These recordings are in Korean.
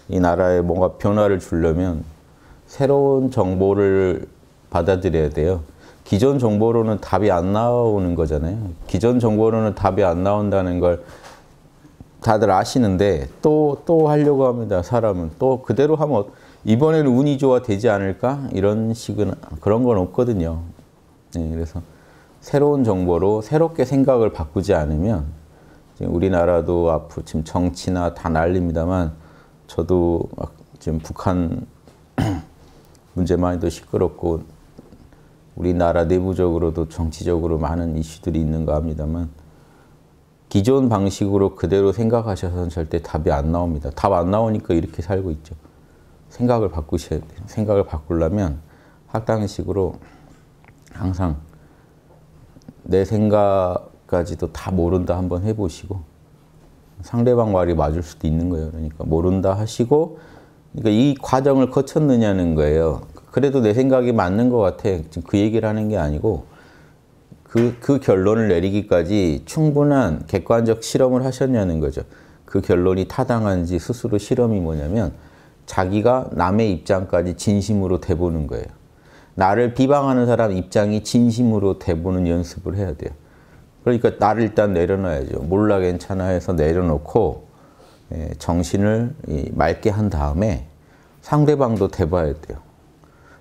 이 나라에 뭔가 변화를 주려면 새로운 정보를 받아들여야 돼요. 기존 정보로는 답이 안 나오는 거잖아요. 기존 정보로는 답이 안 나온다는 걸 다들 아시는데 또 하려고 합니다. 사람은 또 그대로 하면 이번에는 운이 좋아 되지 않을까? 이런 식은 그런 건 없거든요. 네, 그래서 새로운 정보로 새롭게 생각을 바꾸지 않으면 지금 우리나라도 앞으로 지금 정치나 다 난립니다만 저도 막 지금 북한 문제만도 시끄럽고 우리나라 내부적으로도 정치적으로 많은 이슈들이 있는가 합니다만 기존 방식으로 그대로 생각하셔서는 절대 답이 안 나옵니다. 답 안 나오니까 이렇게 살고 있죠. 생각을 바꾸셔야 돼요. 생각을 바꾸려면 학당식으로 항상 내 생각까지도 다 모른다 한번 해보시고 상대방 말이 맞을 수도 있는 거예요. 그러니까 모른다 하시고 그러니까 이 과정을 거쳤느냐는 거예요. 그래도 내 생각이 맞는 것 같아. 지금 그 얘기를 하는 게 아니고 그 결론을 내리기까지 충분한 객관적 실험을 하셨냐는 거죠. 그 결론이 타당한지 스스로 실험이 뭐냐면 자기가 남의 입장까지 진심으로 대보는 거예요. 나를 비방하는 사람 입장이 진심으로 대보는 연습을 해야 돼요. 그러니까 나를 일단 내려놔야죠. 몰라 괜찮아 해서 내려놓고 정신을 맑게 한 다음에 상대방도 대봐야 돼요.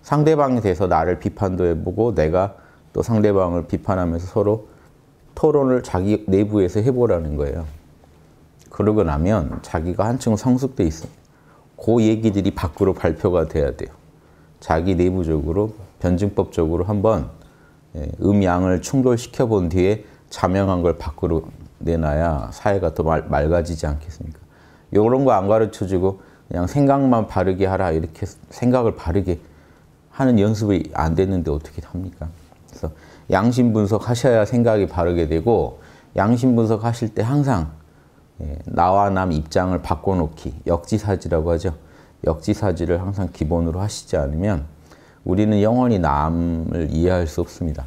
상대방에 대해서 나를 비판도 해보고 내가 또 상대방을 비판하면서 서로 토론을 자기 내부에서 해보라는 거예요. 그러고 나면 자기가 한층 성숙돼 있어요. 그 얘기들이 밖으로 발표가 돼야 돼요. 자기 내부적으로 변증법적으로 한번 음양을 충돌시켜 본 뒤에 자명한 걸 밖으로 내놔야 사회가 더 맑아지지 않겠습니까? 이런 거 안 가르쳐주고 그냥 생각만 바르게 하라 이렇게 생각을 바르게 하는 연습이 안 됐는데 어떻게 합니까? 그래서 양심 분석하셔야 생각이 바르게 되고 양심 분석하실 때 항상 나와 남 입장을 바꿔놓기, 역지사지라고 하죠. 역지사지를 항상 기본으로 하시지 않으면 우리는 영원히 남을 이해할 수 없습니다.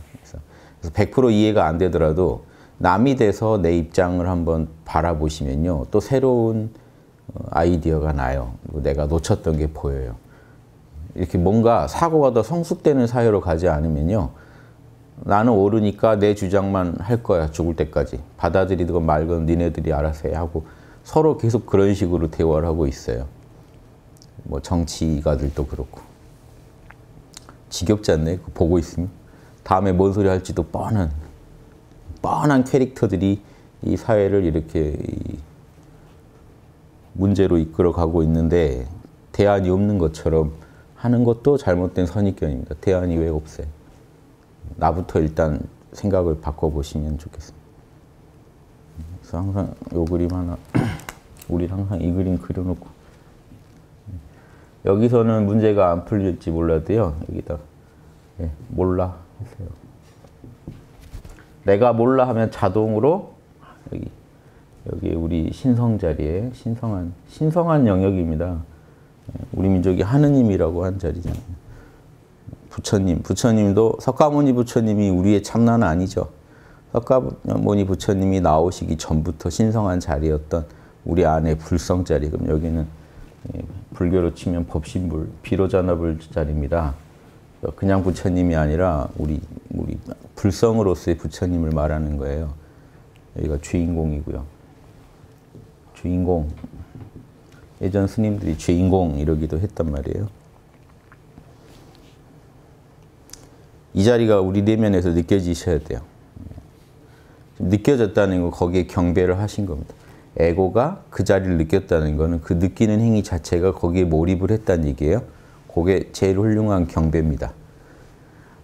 그래서 100% 이해가 안 되더라도 남이 돼서 내 입장을 한번 바라보시면요. 또 새로운 아이디어가 나요. 내가 놓쳤던 게 보여요. 이렇게 뭔가 사고가 더 성숙되는 사회로 가지 않으면요. 나는 옳으니까 내 주장만 할 거야. 죽을 때까지. 받아들이든 말건 니네들이 알아서 해 하고 서로 계속 그런 식으로 대화를 하고 있어요. 뭐 정치가들도 그렇고. 지겹지 않나요? 보고 있으면. 다음에 뭔 소리 할지도 뻔한 캐릭터들이 이 사회를 이렇게 문제로 이끌어가고 있는데 대안이 없는 것처럼 하는 것도 잘못된 선입견입니다. 대안이 왜 없어요? 나부터 일단 생각을 바꿔보시면 좋겠습니다. 그래서 항상 이 그림 하나, 우리는 항상 이 그림 그려놓고 여기서는 문제가 안 풀릴지 몰라도요. 여기다 몰라 하세요. 내가 몰라 하면 자동으로 여기 우리 신성 자리에 신성한 영역입니다. 우리 민족이 하느님이라고 한 자리잖아요. 부처님도 석가모니 부처님이 우리의 참나는 아니죠. 석가모니 부처님이 나오시기 전부터 신성한 자리였던 우리 안에 불성 자리. 그럼 여기는 불교로 치면 법신불, 비로자나불 자리입니다. 그냥 부처님이 아니라 우리 불성으로서의 부처님을 말하는 거예요. 여기가 주인공이고요. 주인공. 예전 스님들이 주인공 이러기도 했단 말이에요. 이 자리가 우리 내면에서 느껴지셔야 돼요. 느껴졌다는 거 거기에 경배를 하신 겁니다. 에고가 그 자리를 느꼈다는 거는 그 느끼는 행위 자체가 거기에 몰입을 했다는 얘기예요. 그게 제일 훌륭한 경배입니다.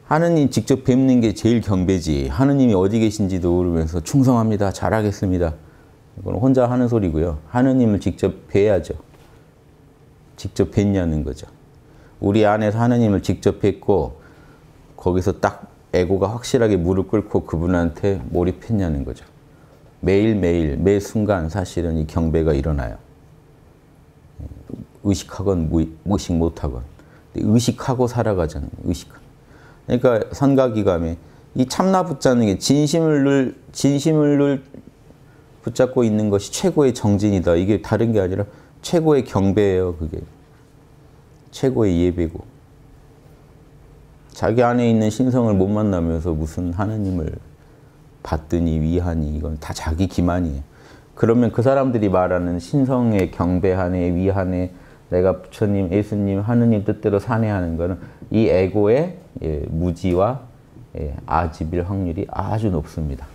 하느님 직접 뵙는 게 제일 경배지. 하느님이 어디 계신지도 모르면서 충성합니다. 잘하겠습니다. 이건 혼자 하는 소리고요. 하느님을 직접 뵈야죠. 직접 뵙냐는 거죠. 우리 안에서 하느님을 직접 뵙고 거기서 딱 에고가 확실하게 무릎 꿇고 그분한테 몰입했냐는 거죠. 매일매일 매 순간 사실은 이 경배가 일어나요. 의식하건 무의식 못하건. 의식하고 살아가잖아요. 그러니까 선가기감에 이 참나 붙잡는 게 진심을 붙잡고 있는 것이 최고의 정진이다. 이게 다른 게 아니라 최고의 경배예요. 그게. 최고의 예배고. 자기 안에 있는 신성을 못 만나면서 무슨 하느님을 받더니 위하니 이건 다 자기 기만이에요. 그러면 그 사람들이 말하는 신성에 경배하네, 위하네, 내가 부처님, 예수님, 하느님 뜻대로 사네 하는 거는 이 에고의 무지와 아집일 확률이 아주 높습니다.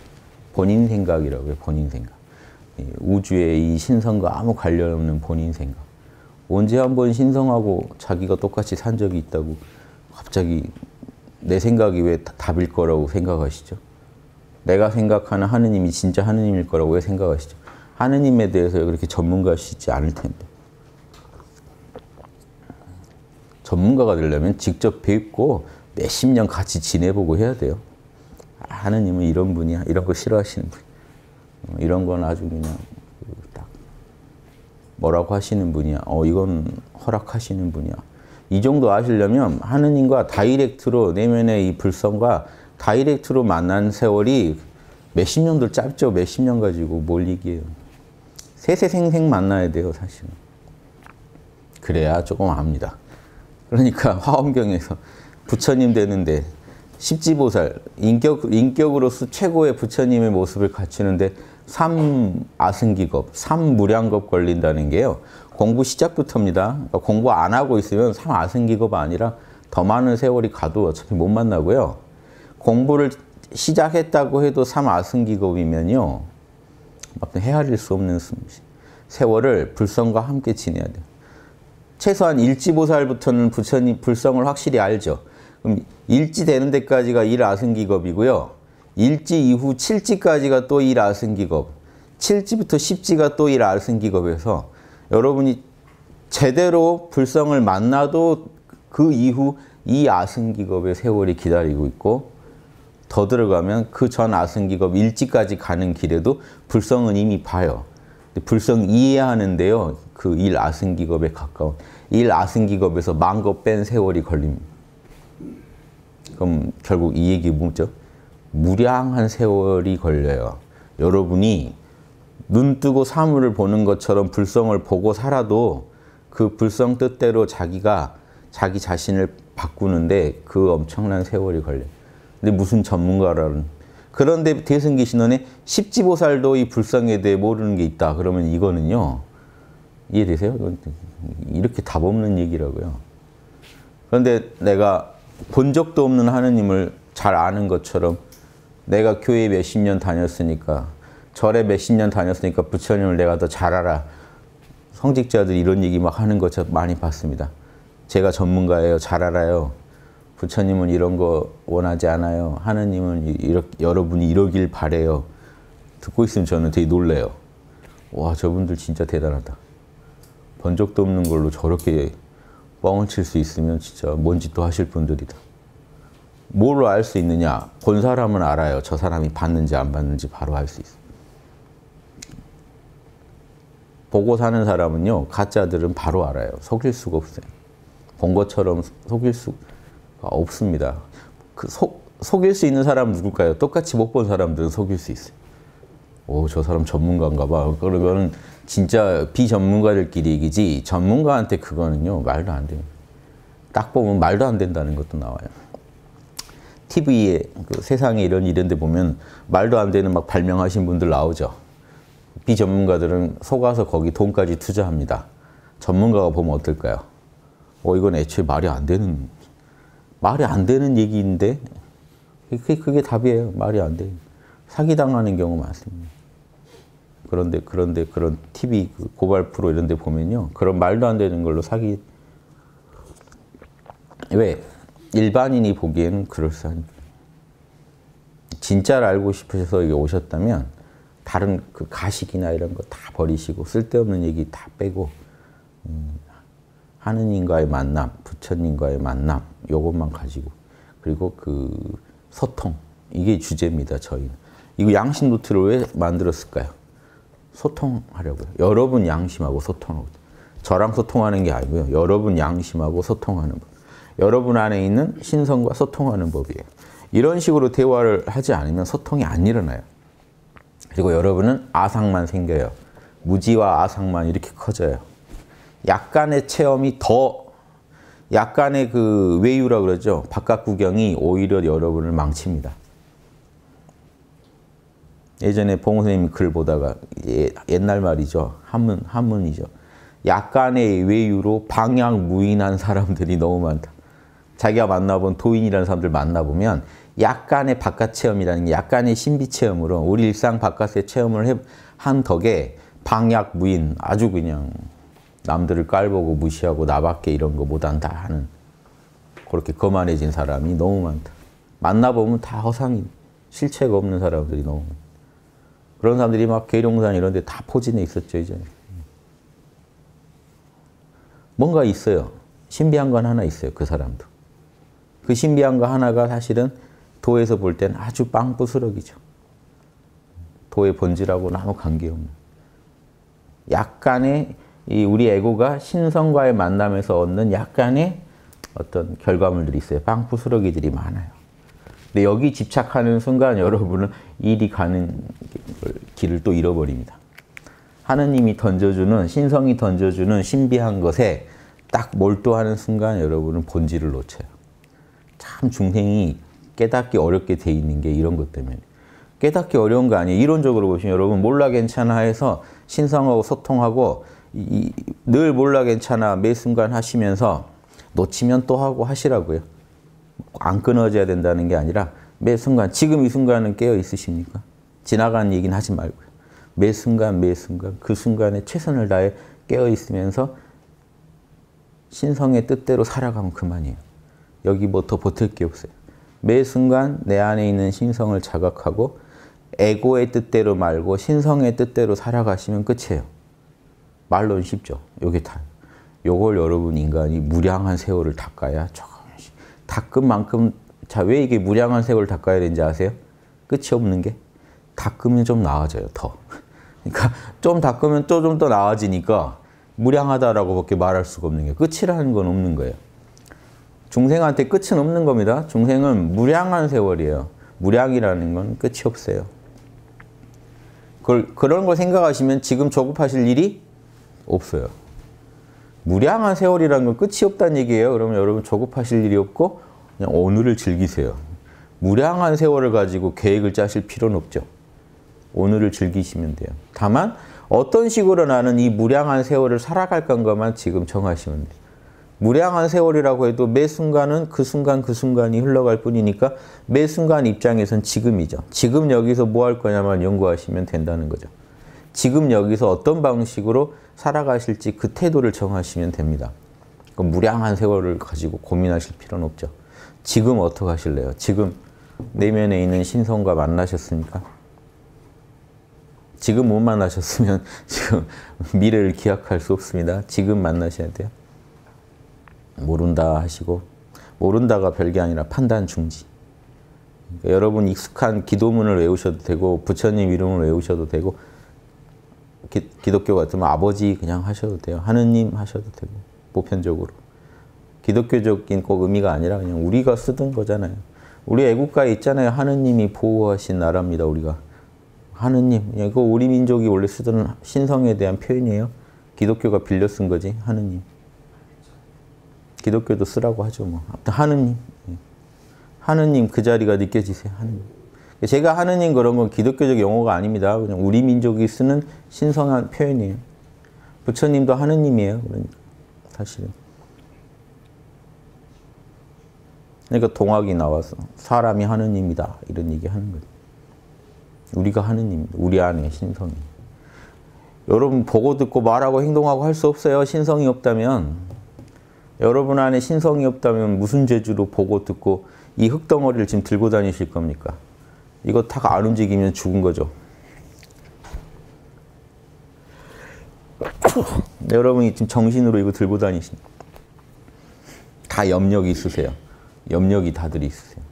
본인 생각이라고 해요. 본인 생각. 우주의 이 신성과 아무 관련 없는 본인 생각. 언제 한번 신성하고 자기가 똑같이 산 적이 있다고 갑자기 내 생각이 왜 답일 거라고 생각하시죠? 내가 생각하는 하느님이 진짜 하느님일 거라고 왜 생각하시죠? 하느님에 대해서 그렇게 전문가시지 않을 텐데. 전문가가 되려면 직접 뵙고 몇십 년 같이 지내보고 해야 돼요. 하느님은 이런 분이야. 이런 거 싫어하시는 분. 이런 건 아주 그냥 딱 뭐라고 하시는 분이야. 이건 허락하시는 분이야. 이 정도 아시려면 하느님과 다이렉트로 내면의 이 불성과 다이렉트로 만난 세월이 몇십 년도 짧죠. 몇십 년 가지고 뭘 얘기해요. 세세생생 만나야 돼요. 사실은. 그래야 조금 압니다. 그러니까 화엄경에서 부처님 되는데 십지보살, 인격으로서 최고의 부처님의 모습을 갖추는데 3아승기겁, 3무량겁 걸린다는 게요. 공부 시작부터입니다. 그러니까 공부 안 하고 있으면 3아승기겁 아니라 더 많은 세월이 가도 어차피 못 만나고요. 공부를 시작했다고 해도 3아승기겁이면요. 헤아릴 수 없는 세월을 불성과 함께 지내야 돼요. 최소한 일지보살부터는 부처님 불성을 확실히 알죠. 그럼 일지 되는 데까지가 1아승기겁이고요. 일지 이후 7지까지가 또 1아승기겁, 7지부터 10지가 또 1아승기겁에서 여러분이 제대로 불성을 만나도 그 이후 2아승기겁의 세월이 기다리고 있고 더 들어가면 그 전 아승기겁 일지까지 가는 길에도 불성은 이미 봐요. 불성 이해하는데요. 그 1아승기겁에 가까운 1아승기겁에서 만겁 뺀 세월이 걸립니다. 그럼 결국 이 얘기 뭐죠? 무량한 세월이 걸려요. 여러분이 눈 뜨고 사물을 보는 것처럼 불성을 보고 살아도 그 불성 뜻대로 자기가 자기 자신을 바꾸는데 그 엄청난 세월이 걸려요. 근데 무슨 전문가라는. 그런데 대승기신론에 십지보살도 이 불성에 대해 모르는 게 있다. 그러면 이거는요. 이해되세요? 이렇게 답 없는 얘기라고요. 그런데 내가 본 적도 없는 하느님을 잘 아는 것처럼 내가 교회 몇십 년 다녔으니까 절에 몇십 년 다녔으니까 부처님을 내가 더 잘 알아. 성직자들이 이런 얘기 막 하는 거 저 많이 봤습니다. 제가 전문가예요. 잘 알아요. 부처님은 이런 거 원하지 않아요. 하느님은 여러분이 이러길 바래요. 듣고 있으면 저는 되게 놀래요. 와, 저분들 진짜 대단하다. 본 적도 없는 걸로 저렇게 뻥을 칠 수 있으면 진짜 뭔 짓도 하실 분들이다. 뭘로 알 수 있느냐? 본 사람은 알아요. 저 사람이 받는지 안 받는지 바로 알 수 있어요. 보고 사는 사람은요. 가짜들은 바로 알아요. 속일 수가 없어요. 본 것처럼 속일 수가 없습니다. 속일 수 있는 사람은 누굴까요? 똑같이 못 본 사람들은 속일 수 있어요. 오, 저 사람 전문가인가 봐. 그러면 진짜 비전문가들끼리 얘기지 전문가한테 그거는요. 말도 안 돼요. 딱 보면 말도 안 된다는 것도 나와요. TV에 그 세상에 이런 데 보면 말도 안 되는 막 발명하신 분들 나오죠. 비전문가들은 속아서 거기 돈까지 투자합니다. 전문가가 보면 어떨까요? 이건 애초에 말이 안 되는 얘기인데 그게 답이에요. 말이 안 돼요. 사기당하는 경우 많습니다. 그런데 그런 TV 고발 프로 이런 데 보면요. 그런 말도 안 되는 걸로 사기. 왜? 일반인이 보기에는 그럴싸한. 진짜를 알고 싶으셔서 여기 오셨다면 다른 그 가식이나 이런 거 다 버리시고 쓸데없는 얘기 다 빼고 하느님과의 만남, 부처님과의 만남 요것만 가지고 그리고 그 소통 이게 주제입니다. 저희는. 이거 양심 노트를 왜 만들었을까요? 소통하려고요. 여러분 양심하고 소통하고 저랑 소통하는 게 아니고요. 여러분 양심하고 소통하는 법. 여러분 안에 있는 신성과 소통하는 법이에요. 이런 식으로 대화를 하지 않으면 소통이 안 일어나요. 그리고 여러분은 아상만 생겨요. 무지와 아상만 이렇게 커져요. 약간의 체험이 더, 약간의 그 외유라 그러죠. 바깥 구경이 오히려 여러분을 망칩니다. 예전에 봉 선생님 글 보다가 옛날 말이죠. 한문이죠. 약간의 외유로 방향무인한 사람들이 너무 많다. 자기가 만나본 도인이라는 사람들 만나보면 약간의 바깥 체험이라는 게 약간의 신비 체험으로 우리 일상 바깥의 체험을 한 덕에 방약무인, 아주 그냥 남들을 깔보고 무시하고 나밖에 이런 거 못한다 하는 그렇게 거만해진 사람이 너무 많다. 만나보면 다 허상인, 실체가 없는 사람들이 너무 많다. 그런 사람들이 막 계룡산 이런 데 다 포진해 있었죠, 이제. 뭔가 있어요. 신비한 건 하나 있어요, 그 사람도. 그 신비한 거 하나가 사실은 도에서 볼 때는 아주 빵부스러기죠. 도의 본질하고는 아무 관계없는. 약간의 우리 에고가 신성과의 만남에서 얻는 약간의 어떤 결과물들이 있어요. 빵부스러기들이 많아요. 근데 여기 집착하는 순간 여러분은 일이 가는 길을 또 잃어버립니다. 하느님이 던져주는, 신성이 던져주는 신비한 것에 딱 몰두하는 순간 여러분은 본질을 놓쳐요. 참 중생이 깨닫기 어렵게 돼 있는 게 이런 것 때문에. 깨닫기 어려운 거 아니에요. 이론적으로 보시면 여러분 몰라 괜찮아 해서 신성하고 소통하고 늘 몰라 괜찮아 매 순간 하시면서 놓치면 또 하고 하시라고요. 안 끊어져야 된다는 게 아니라 매 순간, 지금 이 순간은 깨어 있으십니까? 지나가는 얘기는 하지 말고요. 매 순간 그 순간에 최선을 다해 깨어 있으면서 신성의 뜻대로 살아가면 그만이에요. 여기 뭐 더 보탤 게 없어요. 매 순간 내 안에 있는 신성을 자각하고 에고의 뜻대로 말고 신성의 뜻대로 살아가시면 끝이에요. 말로는 쉽죠. 요게 다. 요걸 여러분 인간이 무량한 세월을 닦아야 조금씩. 닦은 만큼, 자, 왜 이게 무량한 세월을 닦아야 되는지 아세요? 끝이 없는 게 닦으면 좀 나아져요, 더. 그러니까 좀 닦으면 또 좀 더 나아지니까 무량하다라고 밖에 말할 수가 없는 게 끝이라는 건 없는 거예요. 중생한테 끝은 없는 겁니다. 중생은 무량한 세월이에요. 무량이라는 건 끝이 없어요. 그런 걸 생각하시면 지금 조급하실 일이 없어요. 무량한 세월이라는 건 끝이 없다는 얘기예요. 그러면 여러분 조급하실 일이 없고 그냥 오늘을 즐기세요. 무량한 세월을 가지고 계획을 짜실 필요는 없죠. 오늘을 즐기시면 돼요. 다만 어떤 식으로 나는 이 무량한 세월을 살아갈 건가만 지금 정하시면 돼요. 무량한 세월이라고 해도 매 순간은 그 순간이 흘러갈 뿐이니까 매 순간 입장에선 지금이죠. 지금 여기서 뭐 할 거냐만 연구하시면 된다는 거죠. 지금 여기서 어떤 방식으로 살아가실지 그 태도를 정하시면 됩니다. 무량한 세월을 가지고 고민하실 필요는 없죠. 지금 어떻게 하실래요? 지금 내면에 있는 신성과 만나셨습니까? 지금 못 만나셨으면 지금 미래를 기약할 수 없습니다. 지금 만나셔야 돼요. 모른다 하시고, 모른다가 별게 아니라 판단 중지. 그러니까 여러분 익숙한 기도문을 외우셔도 되고 부처님 이름을 외우셔도 되고 기독교 같으면 아버지 그냥 하셔도 돼요. 하느님 하셔도 되고 보편적으로. 기독교적인 꼭 의미가 아니라 그냥 우리가 쓰던 거잖아요. 우리 애국가에 있잖아요. 하느님이 보호하신 나라입니다. 우리가. 하느님. 이거 우리 민족이 원래 쓰던 신성에 대한 표현이에요. 기독교가 빌려 쓴 거지. 하느님. 기독교도 쓰라고 하죠. 뭐. 하느님. 하느님 그 자리가 느껴지세요. 하느님. 제가 하느님 그런 건 기독교적 용어가 아닙니다. 그냥 우리 민족이 쓰는 신성한 표현이에요. 부처님도 하느님이에요. 그러니까 사실은. 그러니까 동학이 나와서 사람이 하느님이다 이런 얘기 하는 거예요. 우리가 하느님입니다. 우리 안에 신성이. 여러분 보고 듣고 말하고 행동하고 할 수 없어요. 신성이 없다면. 여러분 안에 신성이 없다면 무슨 재주로 보고 듣고 이 흙덩어리를 지금 들고 다니실 겁니까? 이거 다 안 움직이면 죽은 거죠. 여러분이 지금 정신으로 이거 들고 다니십니다. 다 염력이 있으세요. 염력이 다들 있으세요.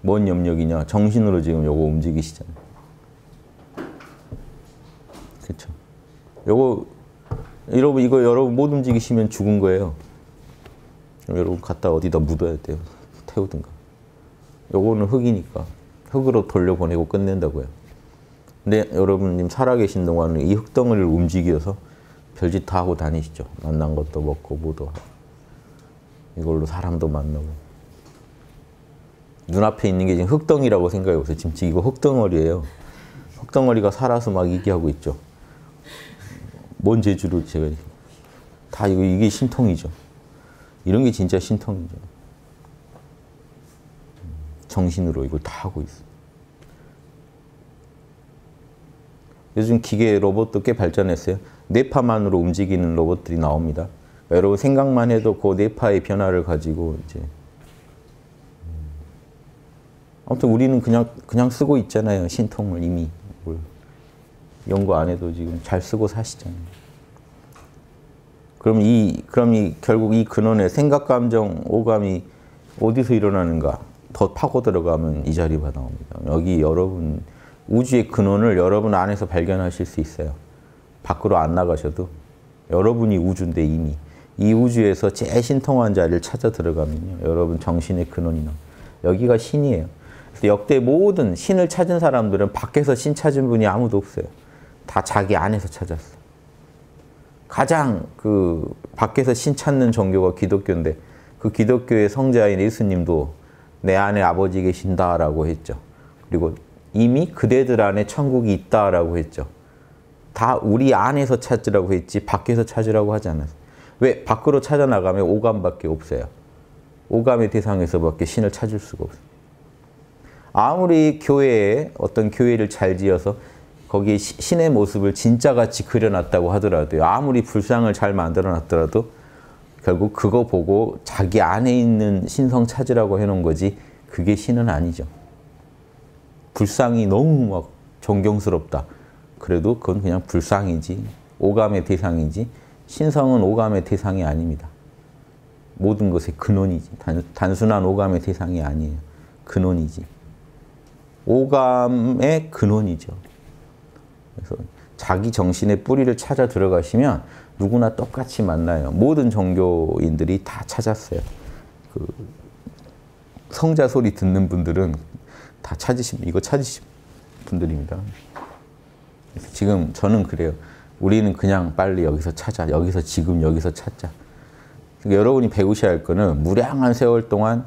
뭔 염력이냐? 정신으로 지금 요거 움직이시잖아요. 그렇죠? 이거 여러분 못 움직이시면 죽은 거예요. 그럼 여러분 갖다 어디다 묻어야 돼요. 태우든가. 요거는 흙이니까 흙으로 돌려보내고 끝낸다고요. 근데 여러분님 살아계신 동안은 이 흙덩어리를 움직여서 별짓 다 하고 다니시죠. 만난 것도 먹고 뭐도 하고. 이걸로 사람도 만나고. 눈앞에 있는 게 지금 흙덩이라고 생각해 보세요. 지금 이거 흙덩어리예요. 흙덩어리가 살아서 막 얘기하고 있죠. 뭔 재주로 제가 다 이게 신통이죠. 이런 게 진짜 신통이죠. 정신으로 이걸 다 하고 있어. 요즘 기계 로봇도 꽤 발전했어요. 뇌파만으로 움직이는 로봇들이 나옵니다. 여러분 생각만 해도 그 뇌파의 변화를 가지고 이제 아무튼 우리는 그냥 쓰고 있잖아요. 신통을 이미 뭘 연구 안 해도 지금 잘 쓰고 사시잖아요. 그럼 결국 이 근원의 생각, 감정, 오감이 어디서 일어나는가? 더 파고 들어가면 이 자리가 나옵니다. 여기 여러분 우주의 근원을 여러분 안에서 발견하실 수 있어요. 밖으로 안 나가셔도 여러분이 우주인데 이미 이 우주에서 제일 신통한 자리를 찾아 들어가면요. 여러분 정신의 근원이 나와요. 여기가 신이에요. 그래서 역대 모든 신을 찾은 사람들은 밖에서 신 찾은 분이 아무도 없어요. 다 자기 안에서 찾았어요. 가장 밖에서 신 찾는 종교가 기독교인데 그 기독교의 성자인 예수님도 내 안에 아버지 계신다라고 했죠. 그리고 이미 그대들 안에 천국이 있다라고 했죠. 다 우리 안에서 찾으라고 했지 밖에서 찾으라고 하지 않았어요. 왜? 밖으로 찾아나가면 오감밖에 없어요. 오감의 대상에서밖에 신을 찾을 수가 없어요. 아무리 어떤 교회를 잘 지어서 거기에 신의 모습을 진짜같이 그려놨다고 하더라도요. 아무리 불상을 잘 만들어놨더라도 결국 그거 보고 자기 안에 있는 신성 찾으라고 해놓은 거지 그게 신은 아니죠. 불상이 너무 막 존경스럽다. 그래도 그건 그냥 불상이지. 오감의 대상이지. 신성은 오감의 대상이 아닙니다. 모든 것의 근원이지. 단순한 오감의 대상이 아니에요. 근원이지. 오감의 근원이죠. 그래서 자기 정신의 뿌리를 찾아 들어가시면 누구나 똑같이 만나요. 모든 종교인들이 다 찾았어요. 성자 소리 듣는 분들은 다 이거 찾으신 분들입니다. 그래서 지금 저는 그래요. 우리는 그냥 빨리 여기서 찾아. 여기서 찾자. 그러니까 여러분이 배우셔야 할 거는 무량한 세월 동안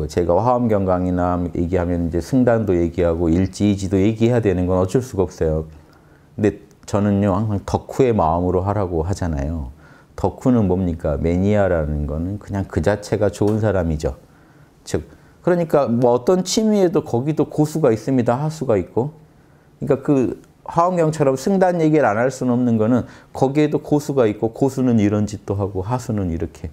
제가 화엄경강이나 얘기하면 이제 승단도 얘기하고 일지이지도 얘기해야 되는 건 어쩔 수가 없어요. 근데 저는요 항상 덕후의 마음으로 하라고 하잖아요. 덕후는 뭡니까? 매니아라는 거는 그냥 그 자체가 좋은 사람이죠. 즉 그러니까 뭐 어떤 취미에도 거기도 고수가 있습니다. 하수가 있고. 그러니까 화엄경처럼 승단 얘기를 안 할 수는 없는 거는 거기에도 고수가 있고 고수는 이런 짓도 하고 하수는 이렇게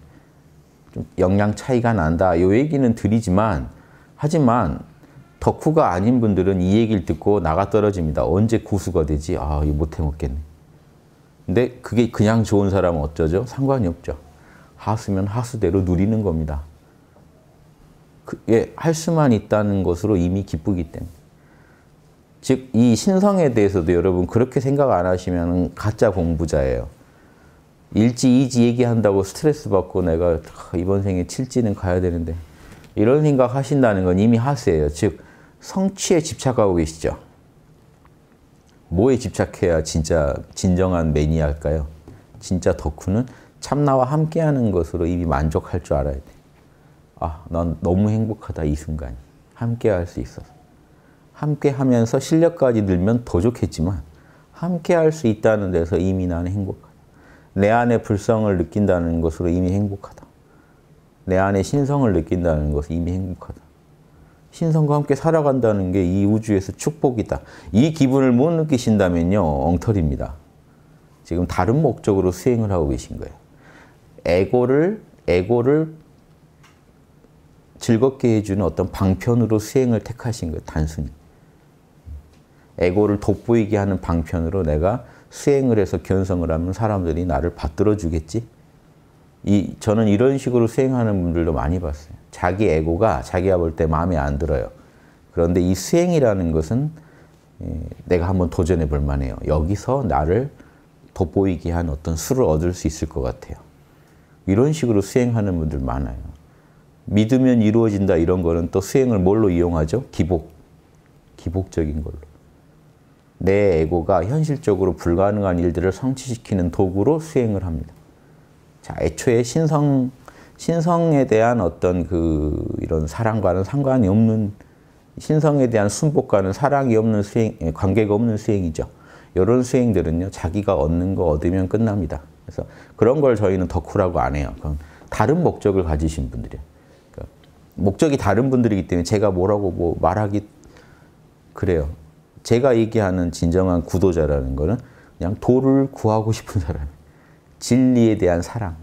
좀 영양 차이가 난다. 이 얘기는 드리지만 하지만 덕후가 아닌 분들은 이 얘기를 듣고 나가 떨어집니다. 언제 고수가 되지? 아, 이거 못 해먹겠네. 근데 그게 그냥 좋은 사람은 어쩌죠? 상관이 없죠. 하수면 하수대로 누리는 겁니다. 할 수만 있다는 것으로 이미 기쁘기 때문에. 즉, 이 신성에 대해서도 여러분 그렇게 생각 안 하시면 가짜 공부자예요. 일지, 이지 얘기한다고 스트레스 받고 내가 이번 생에 칠지는 가야 되는데 이런 생각 하신다는 건 이미 하수예요. 즉, 성취에 집착하고 계시죠. 뭐에 집착해야 진짜 진정한 매니아일까요? 진짜 덕후는 참나와 함께하는 것으로 이미 만족할 줄 알아야 돼. 아, 난 너무 행복하다 이 순간이. 함께할 수 있어서. 함께하면서 실력까지 늘면 더 좋겠지만 함께할 수 있다는 데서 이미 나는 행복하다. 내 안에 불성을 느낀다는 것으로 이미 행복하다. 내 안에 신성을 느낀다는 것은 이미 행복하다. 신성과 함께 살아간다는 게 이 우주에서 축복이다. 이 기분을 못 느끼신다면요, 엉터리입니다. 지금 다른 목적으로 수행을 하고 계신 거예요. 에고를 즐겁게 해주는 어떤 방편으로 수행을 택하신 거예요, 단순히. 에고를 돋보이게 하는 방편으로 내가 수행을 해서 견성을 하면 사람들이 나를 받들어 주겠지? 저는 이런 식으로 수행하는 분들도 많이 봤어요. 자기 에고가 자기가 볼 때 마음에 안 들어요. 그런데 이 수행이라는 것은 내가 한번 도전해 볼 만해요. 여기서 나를 돋보이게 한 어떤 수를 얻을 수 있을 것 같아요. 이런 식으로 수행하는 분들 많아요. 믿으면 이루어진다 이런 거는 또 수행을 뭘로 이용하죠? 기복적인 걸로. 내 에고가 현실적으로 불가능한 일들을 성취시키는 도구로 수행을 합니다. 자, 애초에 신성에 대한 어떤 이런 사랑과는 상관이 없는, 신성에 대한 순복과는 사랑이 없는 수행, 관계가 없는 수행이죠. 이런 수행들은요, 자기가 얻는 거 얻으면 끝납니다. 그래서 그런 걸 저희는 덕후라고 안 해요. 그건 다른 목적을 가지신 분들이에요. 그러니까 목적이 다른 분들이기 때문에 제가 뭐라고 뭐 말하기 그래요. 제가 얘기하는 진정한 구도자라는 거는 그냥 도를 구하고 싶은 사람, 진리에 대한 사랑,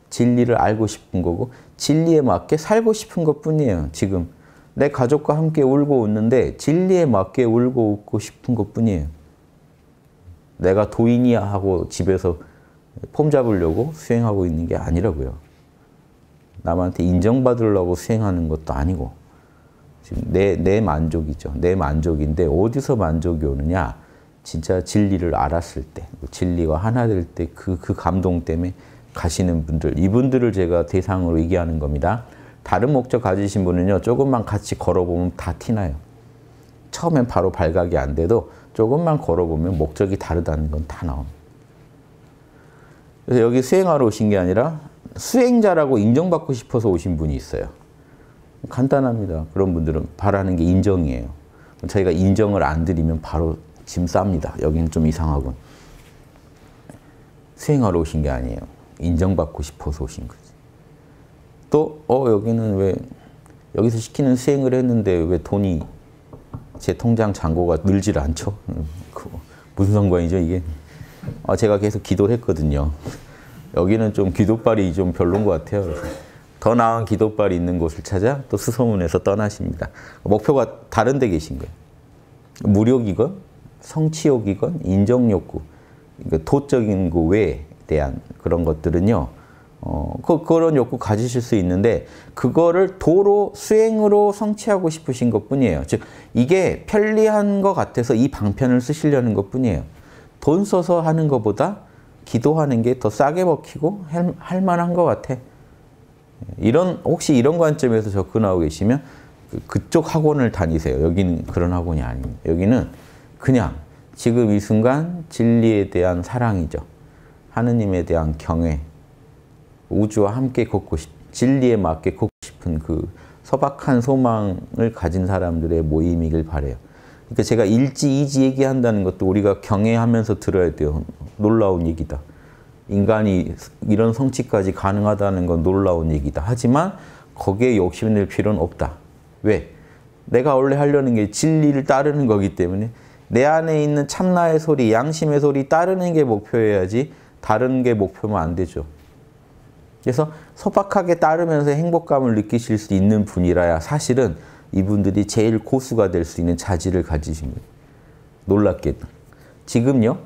진리를 알고 싶은 거고 진리에 맞게 살고 싶은 것뿐이에요. 지금 내 가족과 함께 울고 웃는데 진리에 맞게 울고 웃고 싶은 것뿐이에요. 내가 도인이야 하고 집에서 폼 잡으려고 수행하고 있는 게 아니라고요. 남한테 인정받으려고 수행하는 것도 아니고 지금 내 만족이죠. 내 만족인데 어디서 만족이 오느냐? 진짜 진리를 알았을 때, 진리와 하나 될 때 그 감동 때문에 가시는 분들, 이분들을 제가 대상으로 얘기하는 겁니다. 다른 목적 가지신 분은요, 조금만 같이 걸어보면 다 티나요. 처음엔 바로 발각이 안 돼도 조금만 걸어보면 목적이 다르다는 건 다 나옵니다. 그래서 여기 수행하러 오신 게 아니라 수행자라고 인정받고 싶어서 오신 분이 있어요. 간단합니다. 그런 분들은 바라는 게 인정이에요. 저희가 인정을 안 드리면 바로 짐 쌉니다. 여기는 좀 이상하군. 수행하러 오신 게 아니에요. 인정받고 싶어서 오신 거지. 또 여기는 왜 여기서 시키는 수행을 했는데 왜 돈이 제 통장 잔고가 늘질 않죠? 무슨 상관이죠 이게? 제가 계속 기도를 했거든요. 여기는 좀 기도발이 좀 별론 것 같아요. 그래서 더 나은 기도발이 있는 곳을 찾아 또 수소문해서 떠나십니다. 목표가 다른 데 계신 거예요. 무력이건 성취욕이건 인정욕구, 그러니까 도적인 그 외에 대한 그런 것들은요. 그런 욕구 가지실 수 있는데 그거를 도로 수행으로 성취하고 싶으신 것뿐이에요. 즉 이게 편리한 것 같아서 이 방편을 쓰시려는 것뿐이에요. 돈 써서 하는 것보다 기도하는 게 더 싸게 먹히고 할 만한 것 같아. 혹시 이런 관점에서 접근하고 계시면 그쪽 학원을 다니세요. 여기는 그런 학원이 아닙니다. 여기는 그냥 지금 이 순간 진리에 대한 사랑이죠. 하느님에 대한 경외, 우주와 함께 걷고 진리에 맞게 걷고 싶은 그 소박한 소망을 가진 사람들의 모임이길 바라요. 그러니까 제가 일지, 이지 얘기한다는 것도 우리가 경외하면서 들어야 돼요. 놀라운 얘기다. 인간이 이런 성취까지 가능하다는 건 놀라운 얘기다. 하지만 거기에 욕심낼 필요는 없다. 왜? 내가 원래 하려는 게 진리를 따르는 거기 때문에 내 안에 있는 참나의 소리, 양심의 소리 따르는 게 목표여야지 다른 게 목표면 안 되죠. 그래서 소박하게 따르면서 행복감을 느끼실 수 있는 분이라야 사실은 이분들이 제일 고수가 될 수 있는 자질을 가지십니다. 놀랍게도. 지금요,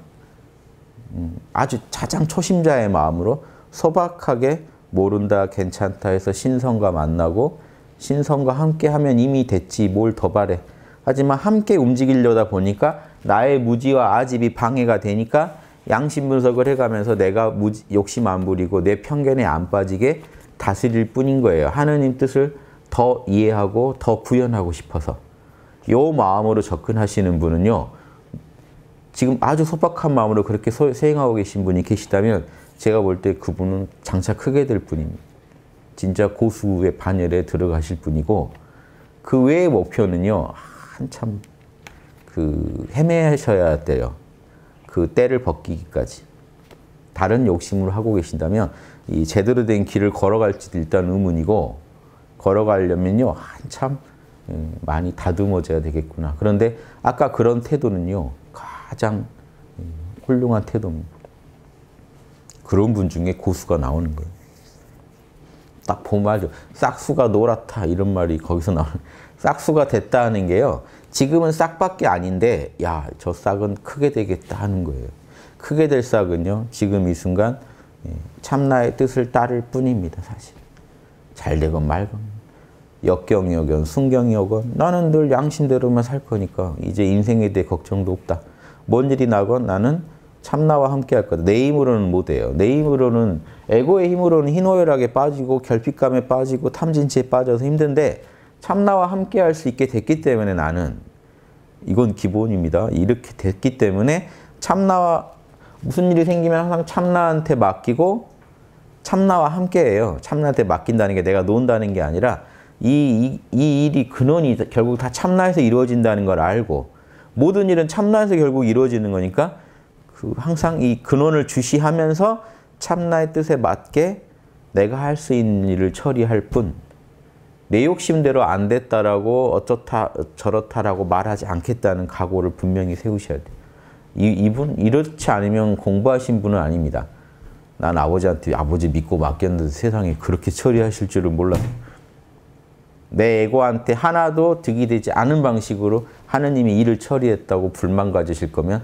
아주 가장 초심자의 마음으로 소박하게 모른다, 괜찮다 해서 신성과 만나고 신성과 함께 하면 이미 됐지 뭘 더 바래. 하지만 함께 움직이려다 보니까 나의 무지와 아집이 방해가 되니까 양심 분석을 해가면서 내가 욕심 안 부리고 내 편견에 안 빠지게 다스릴 뿐인 거예요. 하느님 뜻을 더 이해하고 더 구현하고 싶어서. 요 마음으로 접근하시는 분은요. 지금 아주 소박한 마음으로 그렇게 수행하고 계신 분이 계시다면 제가 볼 때 그분은 장차 크게 될 분입니다. 진짜 고수의 반열에 들어가실 분이고 그 외의 목표는요. 한참 헤매셔야 돼요. 그 때를 벗기기까지. 다른 욕심으로 하고 계신다면 이 제대로 된 길을 걸어갈지도 일단 의문이고 걸어가려면요. 한참 많이 다듬어져야 되겠구나. 그런데 아까 그런 태도는요. 가장 훌륭한 태도입니다. 그런 분 중에 고수가 나오는 거예요. 딱 보면 알죠. 싹수가 노랗다 이런 말이 거기서 나오는 싹수가 됐다는 게요. 지금은 싹밖에 아닌데 야, 저 싹은 크게 되겠다 하는 거예요. 크게 될 싹은요. 지금 이 순간 참나의 뜻을 따를 뿐입니다. 사실. 잘 되건 말건. 역경이 오건 순경이 오건 나는 늘 양심대로만 살 거니까 이제 인생에 대해 걱정도 없다. 뭔 일이 나건 나는 참나와 함께 할 거다. 내 힘으로는 못해요. 내 힘으로는 에고의 힘으로는 희노애락에 빠지고 결핍감에 빠지고 탐진치에 빠져서 힘든데 참나와 함께 할 수 있게 됐기 때문에 나는 이건 기본입니다. 이렇게 됐기 때문에 참나와 무슨 일이 생기면 항상 참나한테 맡기고 참나와 함께해요. 참나한테 맡긴다는 게 내가 논다는 게 아니라 이 일이 근원이 결국 다 참나에서 이루어진다는 걸 알고 모든 일은 참나에서 결국 이루어지는 거니까 항상 이 근원을 주시하면서 참나의 뜻에 맞게 내가 할 수 있는 일을 처리할 뿐 내 욕심대로 안 됐다라고 어쩌다 저렇다라고 말하지 않겠다는 각오를 분명히 세우셔야 돼요. 이분 이렇지 않으면 공부하신 분은 아닙니다. 난 아버지한테 아버지 믿고 맡겼는데 세상에 그렇게 처리하실 줄은 몰랐어요. 내 에고한테 하나도 득이 되지 않은 방식으로 하느님이 일을 처리했다고 불만 가지실 거면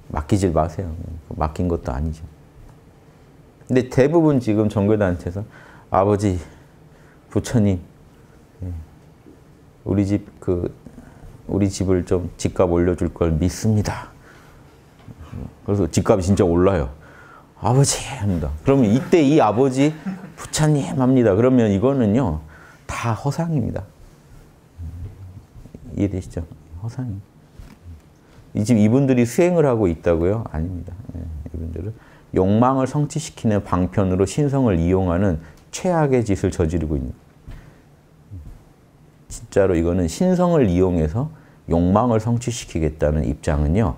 맡기질 마세요. 맡긴 것도 아니죠. 근데 대부분 지금 정교단체에서 아버지, 부처님, 우리 집을 좀 집값 올려줄 걸 믿습니다. 그래서 집값이 진짜 올라요. 아버지 합니다. 그러면 이때 이 아버지 부처님 합니다. 그러면 이거는요 다 허상입니다. 이해되시죠? 허상이. 지금 이분들이 수행을 하고 있다고요? 아닙니다. 이분들은 욕망을 성취시키는 방편으로 신성을 이용하는 최악의 짓을 저지르고 있는 거예요. 진짜로 이거는 신성을 이용해서 욕망을 성취시키겠다는 입장은요.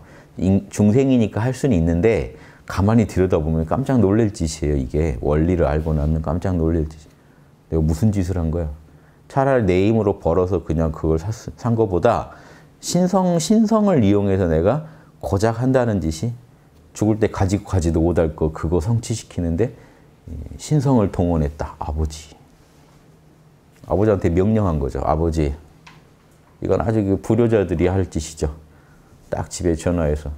중생이니까 할 수는 있는데 가만히 들여다보면 깜짝 놀랄 짓이에요. 이게 원리를 알고 나면 깜짝 놀랄 짓. 내가 무슨 짓을 한 거야? 차라리 내 힘으로 벌어서 그냥 그걸 산 거보다 신성을 이용해서 내가 고작 한다는 짓이 죽을 때 가지고 가지도 못할 거 그거 성취시키는데 신성을 동원했다. 아버지한테 명령한 거죠. 아버지, 이건 아주 불효자들이 할 짓이죠. 딱 집에 전화해서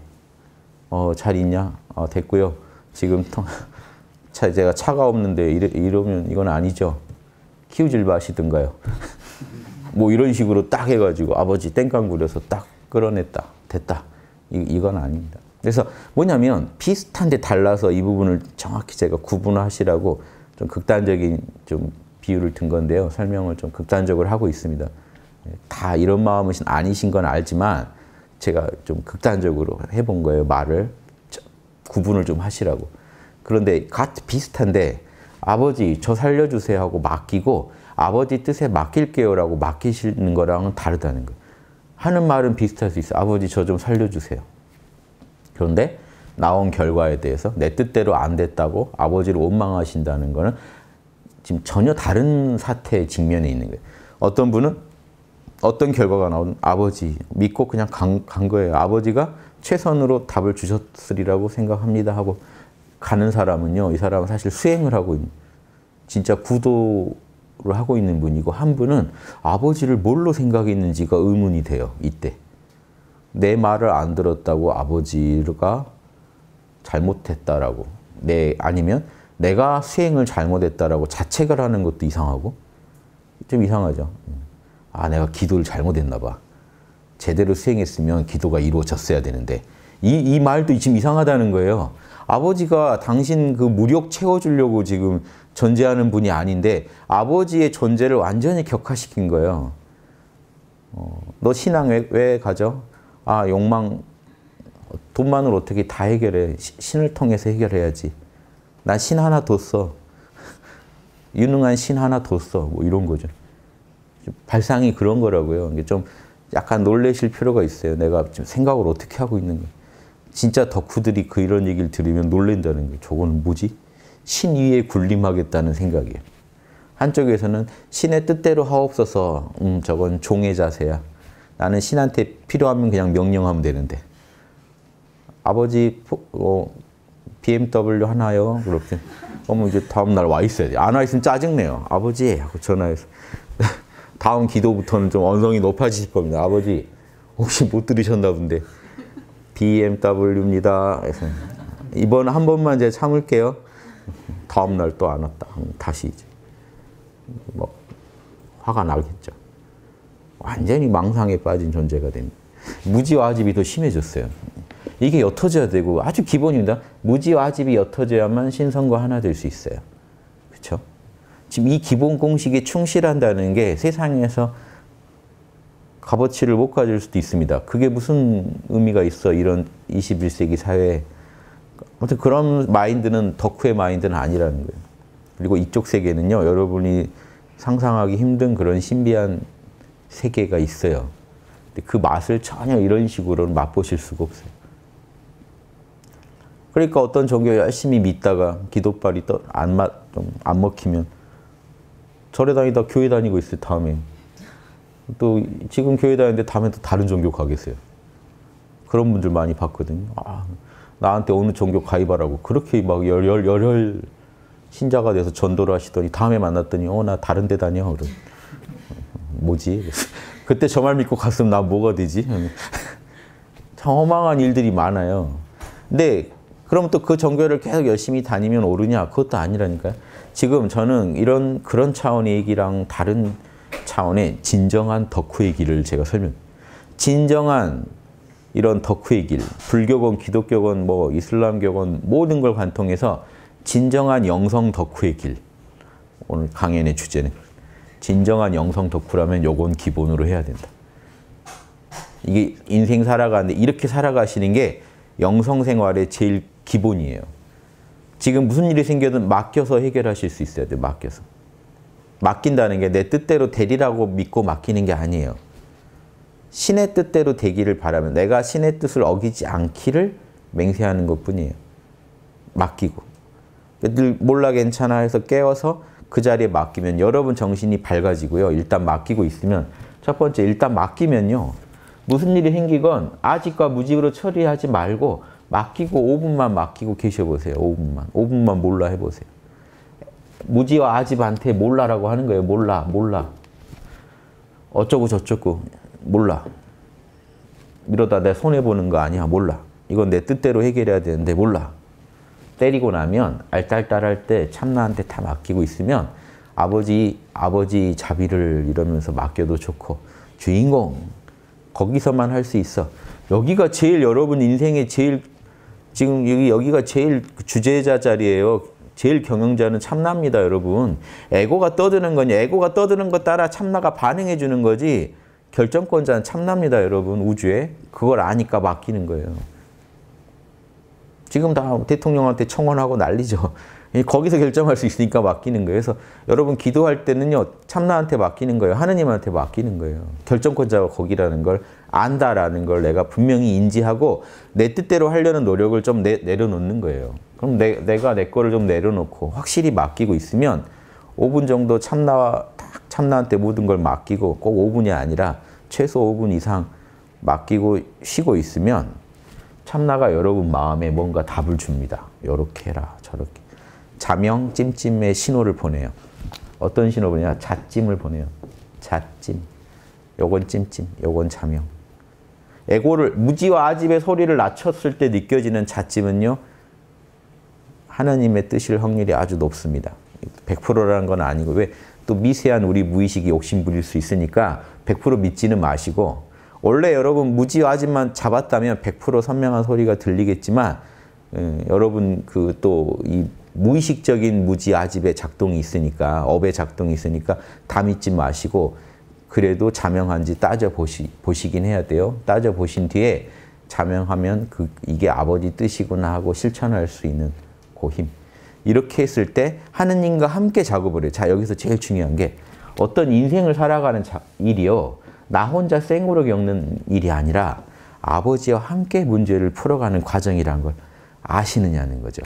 잘 있냐? 됐고요. 지금 제가 차가 없는데 이러면 이건 아니죠. 키우질 마시든가요. 뭐 이런 식으로 딱 해가지고 아버지 땡깡 부려서 딱 끌어냈다. 됐다. 이건 아닙니다. 그래서 뭐냐면 비슷한데 달라서 이 부분을 정확히 제가 구분하시라고 좀 극단적인 좀 비유를 든 건데요. 설명을 좀 극단적으로 하고 있습니다. 다 이런 마음은 아니신 건 알지만 제가 좀 극단적으로 해본 거예요. 말을 구분을 좀 하시라고. 그런데 비슷한데 아버지 저 살려주세요 하고 맡기고 아버지 뜻에 맡길게요 라고 맡기시는 거랑은 다르다는 거예요. 하는 말은 비슷할 수 있어요. 아버지 저 좀 살려주세요. 그런데 나온 결과에 대해서 내 뜻대로 안 됐다고 아버지를 원망하신다는 거는 지금 전혀 다른 사태의 직면에 있는 거예요. 어떤 분은 어떤 결과가 나오든 아버지 믿고 그냥 간 거예요. 아버지가 최선으로 답을 주셨으리라고 생각합니다 하고 가는 사람은요. 이 사람은 사실 수행을 하고 있는 진짜 구도를 하고 있는 분이고 한 분은 아버지를 뭘로 생각했는지가 의문이 돼요. 이때. 내 말을 안 들었다고 아버지가 잘못했다라고 아니면 내가 수행을 잘못했다라고 자책을 하는 것도 이상하고 좀 이상하죠. 내가 기도를 잘못했나 봐. 제대로 수행했으면 기도가 이루어졌어야 되는데 이 말도 지금 이상하다는 거예요. 아버지가 당신 그 무력 채워주려고 지금 존재하는 분이 아닌데 아버지의 존재를 완전히 격화시킨 거예요. 너 신앙 왜 가져? 욕망, 돈만으로 어떻게 다 해결해. 신을 통해서 해결해야지. 난 신 하나 뒀어. 유능한 신 하나 뒀어. 뭐 이런 거죠. 발상이 그런 거라고요. 이게 좀 약간 놀라실 필요가 있어요. 내가 지금 생각을 어떻게 하고 있는 거야. 진짜 덕후들이 이런 얘기를 들으면 놀란다는 거예요. 저거는 뭐지? 신 위에 군림하겠다는 생각이에요. 한쪽에서는 신의 뜻대로 하옵소서. 저건 종의 자세야. 나는 신한테 필요하면 그냥 명령하면 되는데. 아버지 BMW 하나요? 그렇게. 이제 다음날 와 있어야 돼. 안 와 있으면 짜증내요. 아버지 하고 전화해서. 다음 기도부터는 좀 언성이 높아지실 겁니다. 아버지 혹시 못 들으셨나 본데 BMW입니다. 이번 한 번만 제가 참을게요. 다음날 또 안 왔다. 다시 이제 화가 나겠죠. 완전히 망상에 빠진 존재가 됩니다. 무지와집이 더 심해졌어요. 이게 옅어져야 되고 아주 기본입니다. 무지와집이 옅어져야만 신성과 하나 될 수 있어요. 그렇죠? 지금 이 기본 공식에 충실한다는 게 세상에서 값어치를 못 가질 수도 있습니다. 그게 무슨 의미가 있어, 이런 21세기 사회에. 아무튼 그런 마인드는 덕후의 마인드는 아니라는 거예요. 그리고 이쪽 세계는요, 여러분이 상상하기 힘든 그런 신비한 세계가 있어요. 근데 그 맛을 전혀 이런 식으로는 맛보실 수가 없어요. 그러니까 어떤 종교 열심히 믿다가 기도발이 안 먹히면 절에 다니다 교회 다니고 있어요, 다음에. 또 지금 교회 다니는데 다음에 또 다른 종교 가겠어요. 그런 분들 많이 봤거든요. 아, 나한테 어느 종교 가입하라고 그렇게 막 열혈 신자가 돼서 전도를 하시더니 다음에 만났더니 나 다른 데 다녀. 그럼 뭐지? 그때 저 말 믿고 갔으면 나 뭐가 되지? 참 허망한 일들이 많아요. 근데 그럼 또 그 종교를 계속 열심히 다니면 오르냐? 그것도 아니라니까요. 지금 저는 그런 차원의 얘기랑 다른 차원의 진정한 덕후의 길을 제가 진정한 이런 덕후의 길, 불교건, 기독교건, 뭐 이슬람교건 모든 걸 관통해서 진정한 영성 덕후의 길. 오늘 강연의 주제는 진정한 영성 덕후라면 요건 기본으로 해야 된다. 이게 인생 살아가는데 이렇게 살아가시는 게 영성 생활의 제일 기본이에요. 지금 무슨 일이 생겨든 맡겨서 해결하실 수 있어야 돼요. 맡겨서. 맡긴다는 게 내 뜻대로 되리라고 믿고 맡기는 게 아니에요. 신의 뜻대로 되기를 바라면 내가 신의 뜻을 어기지 않기를 맹세하는 것뿐이에요. 맡기고. 늘 몰라 괜찮아 해서 깨워서 그 자리에 맡기면 여러분 정신이 밝아지고요. 일단 맡기고 있으면 첫 번째 일단 맡기면요. 무슨 일이 생기건 아직과 무직으로 처리하지 말고 맡기고 5분만 맡기고 계셔보세요. 5분만 몰라 해보세요. 무지와 아집한테 몰라라고 하는 거예요. 몰라. 어쩌고 저쩌고 몰라. 이러다 내 손해보는 거 아니야. 몰라. 이건 내 뜻대로 해결해야 되는데 몰라. 때리고 나면 알딸딸할 때 참나한테 다 맡기고 있으면 아버지 자비를 이러면서 맡겨도 좋고 주인공 거기서만 할 수 있어. 여기가 제일 여러분 인생의 제일 지금 여기가 제일 주재자 자리예요. 제일 경영자는 참나입니다, 여러분. 에고가 떠드는 거냐? 에고가 떠드는 것 따라 참나가 반응해 주는 거지. 결정권자는 참나입니다, 여러분. 우주에. 그걸 아니까 맡기는 거예요. 지금 다 대통령한테 청원하고 난리죠. 거기서 결정할 수 있으니까 맡기는 거예요. 그래서 여러분 기도할 때는요. 참나한테 맡기는 거예요. 하느님한테 맡기는 거예요. 결정권자가 거기라는 걸 안다라는 걸 내가 분명히 인지하고 내 뜻대로 하려는 노력을 좀 내려놓는 거예요. 그럼 내가 내 거를 좀 내려놓고 확실히 맡기고 있으면 5분 정도 참나한테 모든 걸 맡기고 꼭 5분이 아니라 최소 5분 이상 맡기고 쉬고 있으면 참나가 여러분 마음에 뭔가 답을 줍니다. 요렇게 해라 저렇게. 자명 찜찜의 신호를 보내요. 어떤 신호 보내냐? 자찜을 보내요. 자찜. 요건 찜찜, 요건 자명. 에고를 무지와 아집의 소리를 낮췄을 때 느껴지는 자찜은요. 하나님의 뜻일 확률이 아주 높습니다. 100%라는 건 아니고 왜 또 미세한 우리 무의식이 욕심 부릴 수 있으니까 100% 믿지는 마시고 원래 여러분 무지와 아집만 잡았다면 100% 선명한 소리가 들리겠지만 여러분 그 또 이 무의식적인 무지 아집의 작동이 있으니까 업의 작동이 있으니까 다 믿지 마시고 그래도 자명한지 따져보시긴 해야 돼요. 따져보신 뒤에 자명하면 이게 아버지 뜻이구나 하고 실천할 수 있는 그 힘. 이렇게 했을 때 하느님과 함께 작업을 해요. 자, 여기서 제일 중요한 게 어떤 인생을 살아가는 일이요. 나 혼자 생으로 겪는 일이 아니라 아버지와 함께 문제를 풀어가는 과정이라는 걸 아시느냐는 거죠.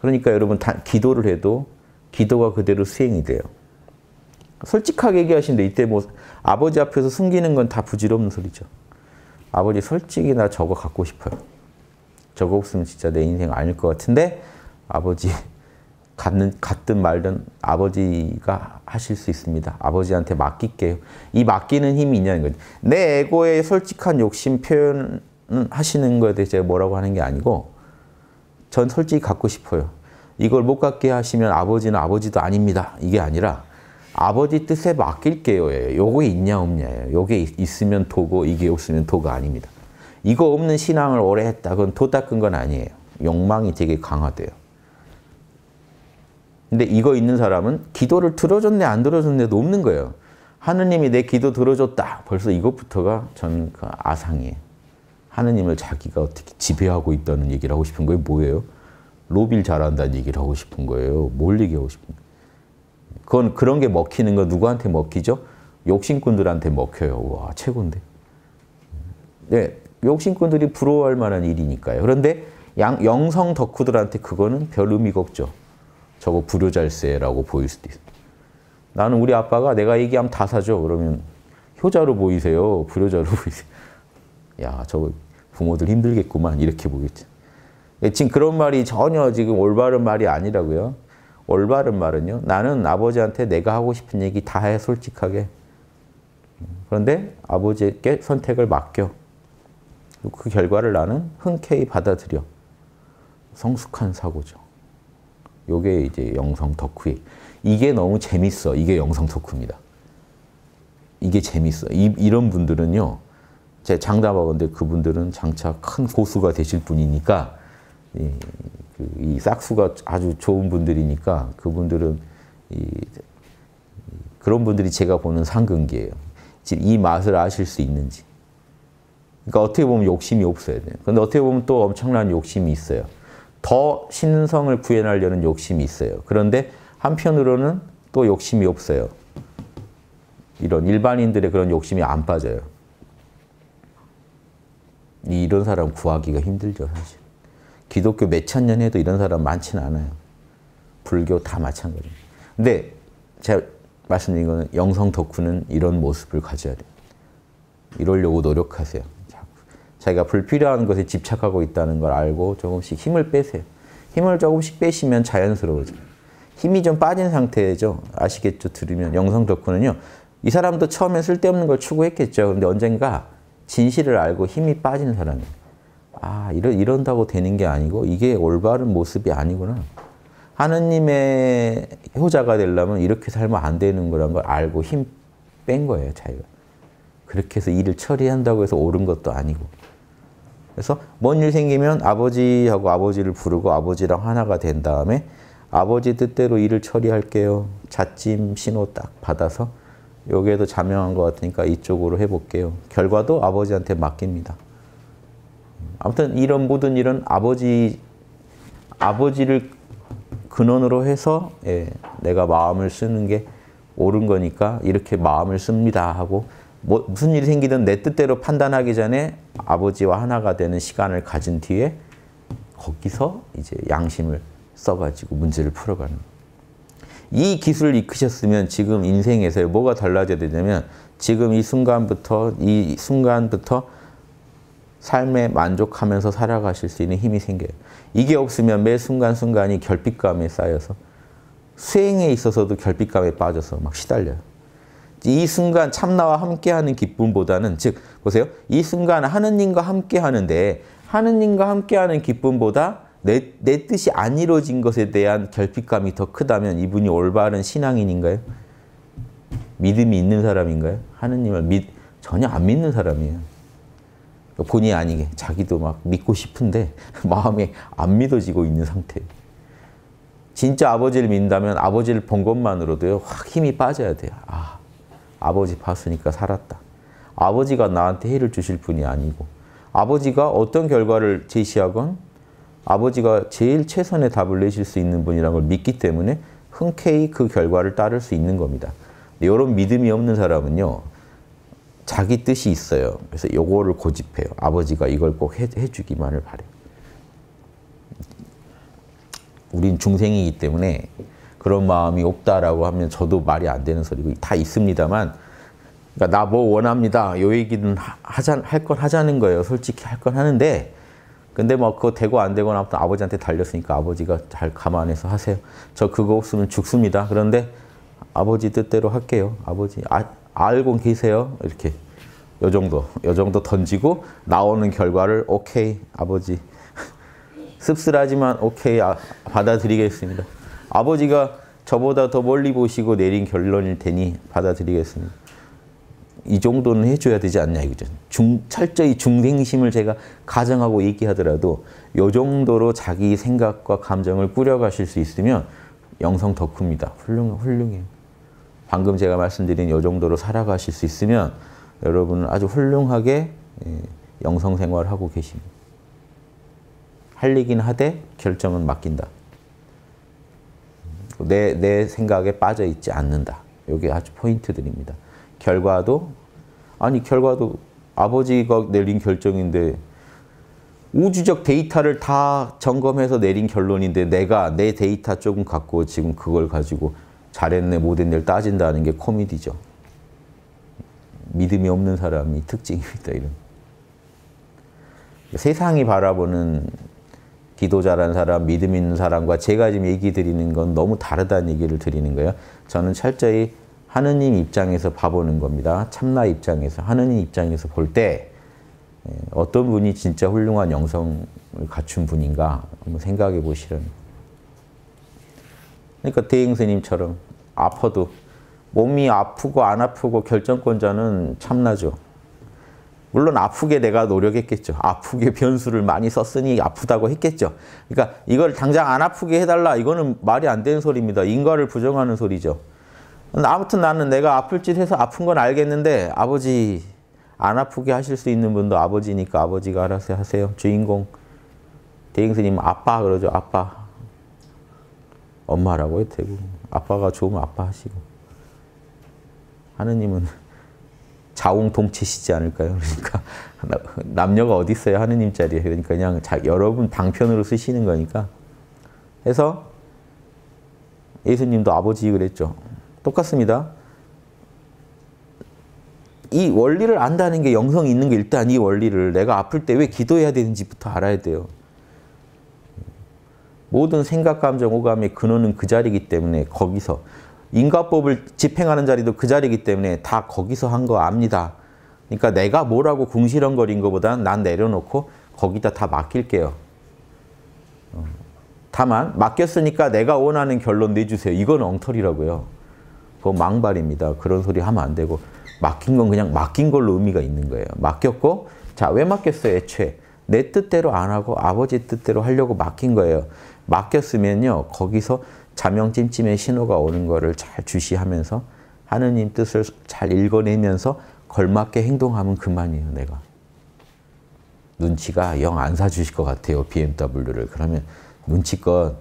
그러니까 여러분 기도를 해도 기도가 그대로 수행이 돼요. 솔직하게 얘기하시는데 이때 뭐 아버지 앞에서 숨기는 건 다 부질없는 소리죠. 아버지 솔직히 나 저거 갖고 싶어요. 저거 없으면 진짜 내 인생 아닐 것 같은데 아버지 갔든 말든 아버지가 하실 수 있습니다. 아버지한테 맡길게요. 이 맡기는 힘이 있냐는 거죠. 내 에고의 솔직한 욕심 표현하시는 거에 대해서 제가 뭐라고 하는 게 아니고 전 솔직히 갖고 싶어요. 이걸 못 갖게 하시면 아버지는 아버지도 아닙니다. 이게 아니라 아버지 뜻에 맡길게요. 요게 있냐 없냐예요. 요게 있으면 도고 이게 없으면 도가 아닙니다. 이거 없는 신앙을 오래 했다. 그건 도 닦은 건 아니에요. 욕망이 되게 강화돼요. 근데 이거 있는 사람은 기도를 들어줬네 안 들어줬네도 없는 거예요. 하느님이 내 기도 들어줬다. 벌써 이것부터가 저는 그 아상이에요. 하느님을 자기가 어떻게 지배하고 있다는 얘기를 하고 싶은 거예요? 뭐예요? 로비를 잘한다는 얘기를 하고 싶은 거예요. 뭘 얘기하고 싶은 거예요? 그건 그런 게 먹히는 거 누구한테 먹히죠? 욕심꾼들한테 먹혀요. 와, 최고인데. 네, 욕심꾼들이 부러워할 만한 일이니까요. 그런데 영성 덕후들한테 그거는 별 의미가 없죠. 저거 불효잘세라고 보일 수도 있어요. 나는 우리 아빠가 내가 얘기하면 다 사줘. 그러면 효자로 보이세요? 불효자로 보이세요? 야, 저거 부모들 힘들겠구만. 이렇게 보겠죠. 지금 그런 말이 전혀 지금 올바른 말이 아니라고요. 올바른 말은요. 나는 아버지한테 내가 하고 싶은 얘기 다 해, 솔직하게. 그런데 아버지께 선택을 맡겨. 그 결과를 나는 흔쾌히 받아들여. 성숙한 사고죠. 요게 이제 영성 덕후의. 이게 너무 재밌어. 이게 영성 덕후입니다. 이게 재밌어. 이런 분들은요. 제 장담하건대 그분들은 장차 큰 고수가 되실 분이니까 이 싹수가 아주 좋은 분들이니까 그분들은 그런 분들이 제가 보는 상근기예요. 이 맛을 아실 수 있는지. 그러니까 어떻게 보면 욕심이 없어야 돼요. 그런데 어떻게 보면 또 엄청난 욕심이 있어요. 더 신성을 구현하려는 욕심이 있어요. 그런데 한편으로는 또 욕심이 없어요. 이런 일반인들의 그런 욕심이 안 빠져요. 이런 사람 구하기가 힘들죠, 사실. 기독교 몇천 년 해도 이런 사람 많지는 않아요. 불교 다 마찬가지입니다. 근데 제가 말씀드린 거는 영성 덕후는 이런 모습을 가져야 돼요. 이러려고 노력하세요. 자기가 불필요한 것에 집착하고 있다는 걸 알고 조금씩 힘을 빼세요. 힘을 조금씩 빼시면 자연스러워져요. 힘이 좀 빠진 상태죠. 아시겠죠? 들으면. 영성 덕후는요. 이 사람도 처음엔 쓸데없는 걸 추구했겠죠. 그런데 언젠가 진실을 알고 힘이 빠진 사람이에요. 아, 이런다고 되는 게 아니고 이게 올바른 모습이 아니구나. 하느님의 효자가 되려면 이렇게 살면 안 되는 거란 걸 알고 힘 뺀 거예요, 자기가. 그렇게 해서 일을 처리한다고 해서 옳은 것도 아니고. 그래서 뭔 일 생기면 아버지하고 아버지를 부르고 아버지랑 하나가 된 다음에 아버지 뜻대로 일을 처리할게요. 자찜 신호 딱 받아서 여기에도 자명한 것 같으니까 이쪽으로 해볼게요. 결과도 아버지한테 맡깁니다. 아무튼 이런 모든 일은 아버지를 근원으로 해서 내가 마음을 쓰는 게 옳은 거니까 이렇게 마음을 씁니다 하고 무슨 일이 생기든 내 뜻대로 판단하기 전에 아버지와 하나가 되는 시간을 가진 뒤에 거기서 이제 양심을 써가지고 문제를 풀어가는 거예요. 이 기술을 익히셨으면 지금 인생에서 뭐가 달라져야 되냐면 지금 이 순간부터 삶에 만족하면서 살아가실 수 있는 힘이 생겨요. 이게 없으면 매 순간순간이 결핍감에 쌓여서 수행에 있어서도 결핍감에 빠져서 막 시달려요. 이 순간 참나와 함께하는 기쁨보다는 즉 보세요. 이 순간 하느님과 함께하는데 하느님과 함께하는 기쁨보다 내 뜻이 안 이루어진 것에 대한 결핍감이 더 크다면 이분이 올바른 신앙인인가요? 믿음이 있는 사람인가요? 하느님을 전혀 안 믿는 사람이에요. 본의 아니게 자기도 막 믿고 싶은데 마음에 안 믿어지고 있는 상태예요. 진짜 아버지를 믿는다면 아버지를 본 것만으로도요 확 힘이 빠져야 돼요. 아, 아버지 봤으니까 살았다. 아버지가 나한테 해를 주실 분이 아니고 아버지가 어떤 결과를 제시하건 아버지가 제일 최선의 답을 내실 수 있는 분이라는 걸 믿기 때문에 흔쾌히 그 결과를 따를 수 있는 겁니다. 이런 믿음이 없는 사람은요. 자기 뜻이 있어요. 그래서 요거를 고집해요. 아버지가 이걸 꼭 해주기만을 바래요. 우린 중생이기 때문에 그런 마음이 없다라고 하면 저도 말이 안 되는 소리고 다 있습니다만 그러니까 나 뭐 원합니다. 요 얘기는 할 건 하자는 거예요. 솔직히 할 건 하는데 근데 뭐 그거 되고 안 되거나 아무튼 아버지한테 달렸으니까 아버지가 잘 감안해서 하세요. 저 그거 없으면 죽습니다. 그런데 아버지 뜻대로 할게요. 아버지 알고 계세요. 이렇게 요 정도 던지고 나오는 결과를 오케이 아버지 씁쓸하지만 오케이 받아들이겠습니다. 아버지가 저보다 더 멀리 보시고 내린 결론일 테니 받아들이겠습니다. 이 정도는 해줘야 되지 않냐 이거죠. 철저히 중생심을 제가 가정하고 얘기하더라도 이 정도로 자기 생각과 감정을 꾸려가실 수 있으면 영성 덕후입니다. 훌륭해요. 방금 제가 말씀드린 이 정도로 살아가실 수 있으면 여러분은 아주 훌륭하게 영성생활을 하고 계십니다. 할리긴 하되 결정은 맡긴다. 내 생각에 빠져있지 않는다. 이게 아주 포인트들입니다. 결과도 아버지가 내린 결정인데 우주적 데이터를 다 점검해서 내린 결론인데 내가 내 데이터 조금 갖고 지금 그걸 가지고 잘했네 못했네를 따진다는 게 코미디죠. 믿음이 없는 사람이 특징입니다. 이런. 세상이 바라보는 기도 잘하는 사람, 믿음 있는 사람과 제가 지금 얘기 드리는 건 너무 다르다는 얘기를 드리는 거예요. 저는 철저히 하느님 입장에서 봐보는 겁니다. 참나 입장에서, 하느님 입장에서 볼 때 어떤 분이 진짜 훌륭한 영성을 갖춘 분인가 한번 생각해 보시라는. 그러니까 대행스님처럼 아파도 몸이 아프고 안 아프고 결정권자는 참나죠. 물론 아프게 내가 노력했겠죠. 아프게 변수를 많이 썼으니 아프다고 했겠죠. 그러니까 이걸 당장 안 아프게 해달라 이거는 말이 안 되는 소리입니다. 인과를 부정하는 소리죠. 아무튼 나는 내가 아플 짓 해서 아픈 건 알겠는데 아버지 안 아프게 하실 수 있는 분도 아버지니까 아버지가 알아서 하세요. 주인공 대행스님 아빠 그러죠. 아빠. 엄마라고 해도 되고 아빠가 좋으면 아빠 하시고 하느님은 자웅동체시지 않을까요? 그러니까 남녀가 어디 있어요? 하느님 자리에. 그러니까 그냥 여러분 방편으로 쓰시는 거니까 해서 예수님도 아버지 그랬죠. 똑같습니다. 이 원리를 안다는 게 영성이 있는 게 일단 이 원리를 내가 아플 때 왜 기도해야 되는지부터 알아야 돼요. 모든 생각, 감정, 오감의 근원은 그 자리이기 때문에 거기서 인과법을 집행하는 자리도 그 자리이기 때문에 다 거기서 한 거 압니다. 그러니까 내가 뭐라고 궁시렁거린 것보다는 난 내려놓고 거기다 다 맡길게요. 다만 맡겼으니까 내가 원하는 결론 내주세요. 이건 엉터리라고요. 그건 망발입니다. 그런 소리 하면 안 되고 맡긴 건 그냥 맡긴 걸로 의미가 있는 거예요. 맡겼고 자, 왜 맡겼어요? 애초에 내 뜻대로 안 하고 아버지 뜻대로 하려고 맡긴 거예요. 맡겼으면요. 거기서 자명찜찜의 신호가 오는 거를 잘 주시하면서 하느님 뜻을 잘 읽어내면서 걸맞게 행동하면 그만이에요. 내가. 눈치가 영 안 사주실 것 같아요. BMW를. 그러면 눈치껏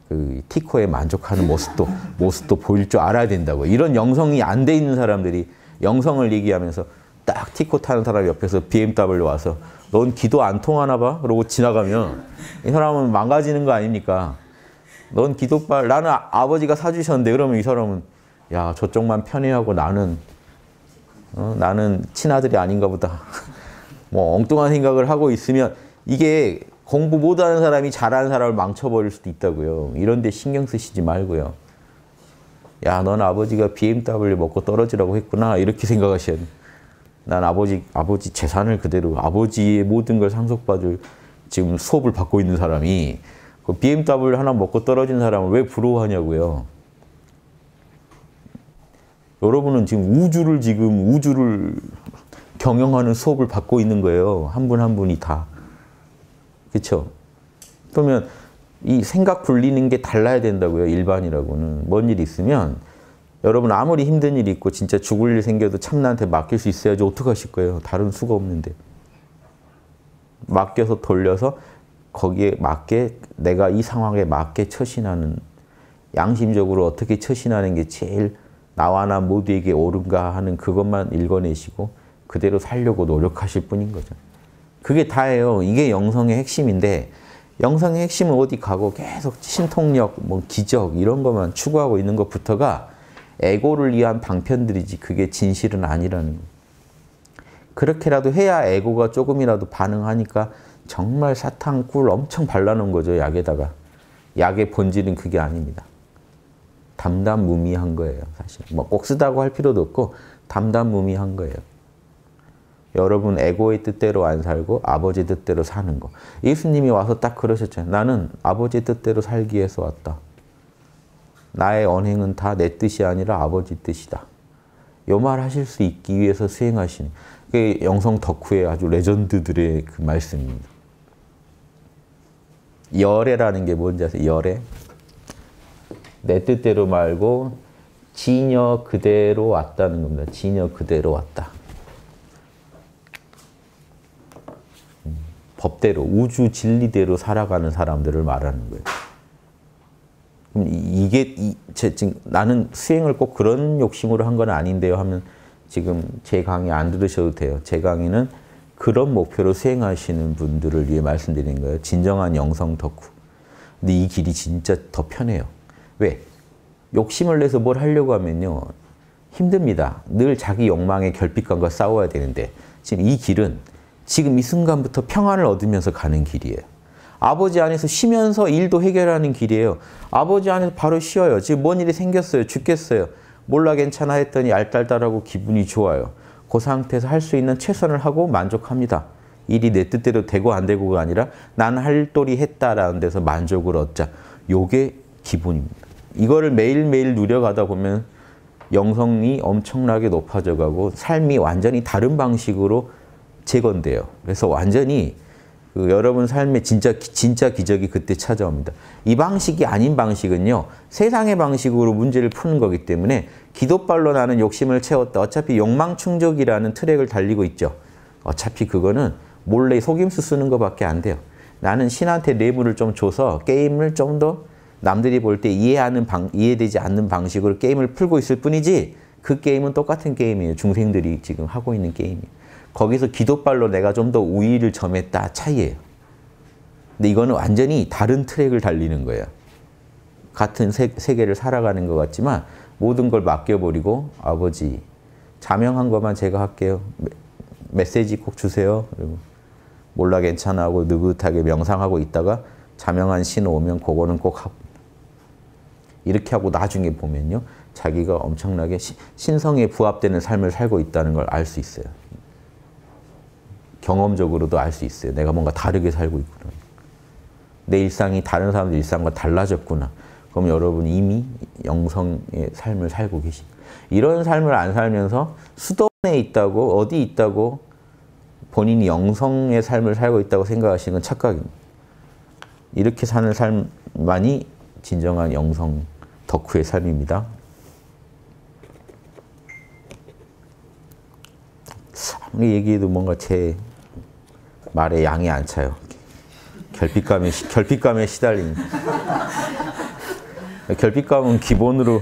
그 티코에 만족하는 모습도 보일 줄 알아야 된다고. 이런 영성이 안 돼 있는 사람들이 영성을 얘기하면서 딱 티코 타는 사람 옆에서 BMW 와서 넌 기도 안 통하나 봐? 그러고 지나가면 이 사람은 망가지는 거 아닙니까? 넌 기도빨, 나는 아버지가 사주셨는데 그러면 이 사람은 야 저쪽만 편애하고 나는 친아들이 아닌가 보다. 뭐 엉뚱한 생각을 하고 있으면 이게 공부 못하는 사람이 잘하는 사람을 망쳐버릴 수도 있다고요. 이런 데 신경 쓰시지 말고요. 야, 넌 아버지가 BMW 먹고 떨어지라고 했구나. 이렇게 생각하셔야 돼. 난 아버지 재산을 그대로 아버지의 모든 걸 상속받을 지금 수업을 받고 있는 사람이 그 BMW 하나 먹고 떨어진 사람을 왜 부러워하냐고요. 여러분은 지금 우주를 경영하는 수업을 받고 있는 거예요. 한 분 한 분이 다. 그렇죠? 그러면 이 생각 굴리는 게 달라야 된다고요. 일반이라고는. 뭔 일이 있으면 여러분 아무리 힘든 일이 있고 진짜 죽을 일 생겨도 참나한테 맡길 수 있어야지 어떡하실 거예요. 다른 수가 없는데. 맡겨서 돌려서 거기에 맞게 내가 이 상황에 맞게 처신하는 양심적으로 어떻게 처신하는 게 제일 나와 나 모두에게 옳은가 하는 그것만 읽어내시고 그대로 살려고 노력하실 뿐인 거죠. 그게 다예요. 이게 영성의 핵심인데 영성의 핵심은 어디 가고 계속 신통력, 뭐 기적 이런 것만 추구하고 있는 것부터가 에고를 위한 방편들이지 그게 진실은 아니라는 거예요. 그렇게라도 해야 에고가 조금이라도 반응하니까 정말 사탕 꿀 엄청 발라놓은 거죠. 약에다가. 약의 본질은 그게 아닙니다. 담담무미한 거예요. 사실. 뭐 꼭 쓰다고 할 필요도 없고 담담무미한 거예요. 여러분 에고의 뜻대로 안 살고 아버지 뜻대로 사는 거. 예수님이 와서 딱 그러셨잖아요. 나는 아버지 뜻대로 살기 위해서 왔다. 나의 언행은 다 내 뜻이 아니라 아버지 뜻이다. 요 말 하실 수 있기 위해서 수행하시는 그게 영성 덕후의 아주 레전드들의 그 말씀입니다. 열애라는 게 뭔지 아세요? 열애? 내 뜻대로 말고 진여 그대로 왔다는 겁니다. 진여 그대로 왔다. 법대로, 우주 진리대로 살아가는 사람들을 말하는 거예요. 그럼 이게 지금 나는 수행을 꼭 그런 욕심으로 한 건 아닌데요 하면 지금 제 강의 안 들으셔도 돼요. 제 강의는 그런 목표로 수행하시는 분들을 위해 말씀드리는 거예요. 진정한 영성 덕후. 근데 이 길이 진짜 더 편해요. 왜? 욕심을 내서 뭘 하려고 하면요. 힘듭니다. 늘 자기 욕망의 결핍감과 싸워야 되는데 지금 이 길은 지금 이 순간부터 평안을 얻으면서 가는 길이에요. 아버지 안에서 쉬면서 일도 해결하는 길이에요. 아버지 안에서 바로 쉬어요. 지금 뭔 일이 생겼어요. 죽겠어요. 몰라 괜찮아 했더니 알딸딸하고 기분이 좋아요. 그 상태에서 할 수 있는 최선을 하고 만족합니다. 일이 내 뜻대로 되고 안 되고가 아니라 나는 할 도리 했다라는 데서 만족을 얻자. 요게 기본입니다. 이거를 매일매일 누려가다 보면 영성이 엄청나게 높아져 가고 삶이 완전히 다른 방식으로 재건돼요. 그래서 완전히 여러분 삶의 진짜 기적이 그때 찾아옵니다. 이 방식이 아닌 방식은요. 세상의 방식으로 문제를 푸는 거기 때문에 기도발로 나는 욕심을 채웠다. 어차피 욕망 충족이라는 트랙을 달리고 있죠. 어차피 그거는 몰래 속임수 쓰는 것밖에 안 돼요. 나는 신한테 뇌물을 좀 줘서 게임을 좀 더 남들이 볼 때 이해되지 않는 방식으로 게임을 풀고 있을 뿐이지 그 게임은 똑같은 게임이에요. 중생들이 지금 하고 있는 게임이에요. 거기서 기도발로 내가 좀 더 우위를 점했다 차이예요. 근데 이거는 완전히 다른 트랙을 달리는 거예요. 같은 세계를 살아가는 것 같지만 모든 걸 맡겨버리고 아버지 자명한 것만 제가 할게요. 메시지 꼭 주세요. 그리고 몰라 괜찮아 하고 느긋하게 명상하고 있다가 자명한 신호 오면 그거는 꼭 하고 이렇게 하고 나중에 보면요. 자기가 엄청나게 신성에 부합되는 삶을 살고 있다는 걸 알 수 있어요. 경험적으로도 알 수 있어요. 내가 뭔가 다르게 살고 있구나. 내 일상이 다른 사람들 일상과 달라졌구나. 그럼 여러분 이미 영성의 삶을 살고 계시. 이런 삶을 안 살면서 수도원에 있다고 어디 있다고 본인이 영성의 삶을 살고 있다고 생각하시는 건 착각입니다. 이렇게 사는 삶만이 진정한 영성 덕후의 삶입니다. 아무리 얘기해도 뭔가 제 말에 양이 안 차요. 결핍감에 시달린. 결핍감은 기본으로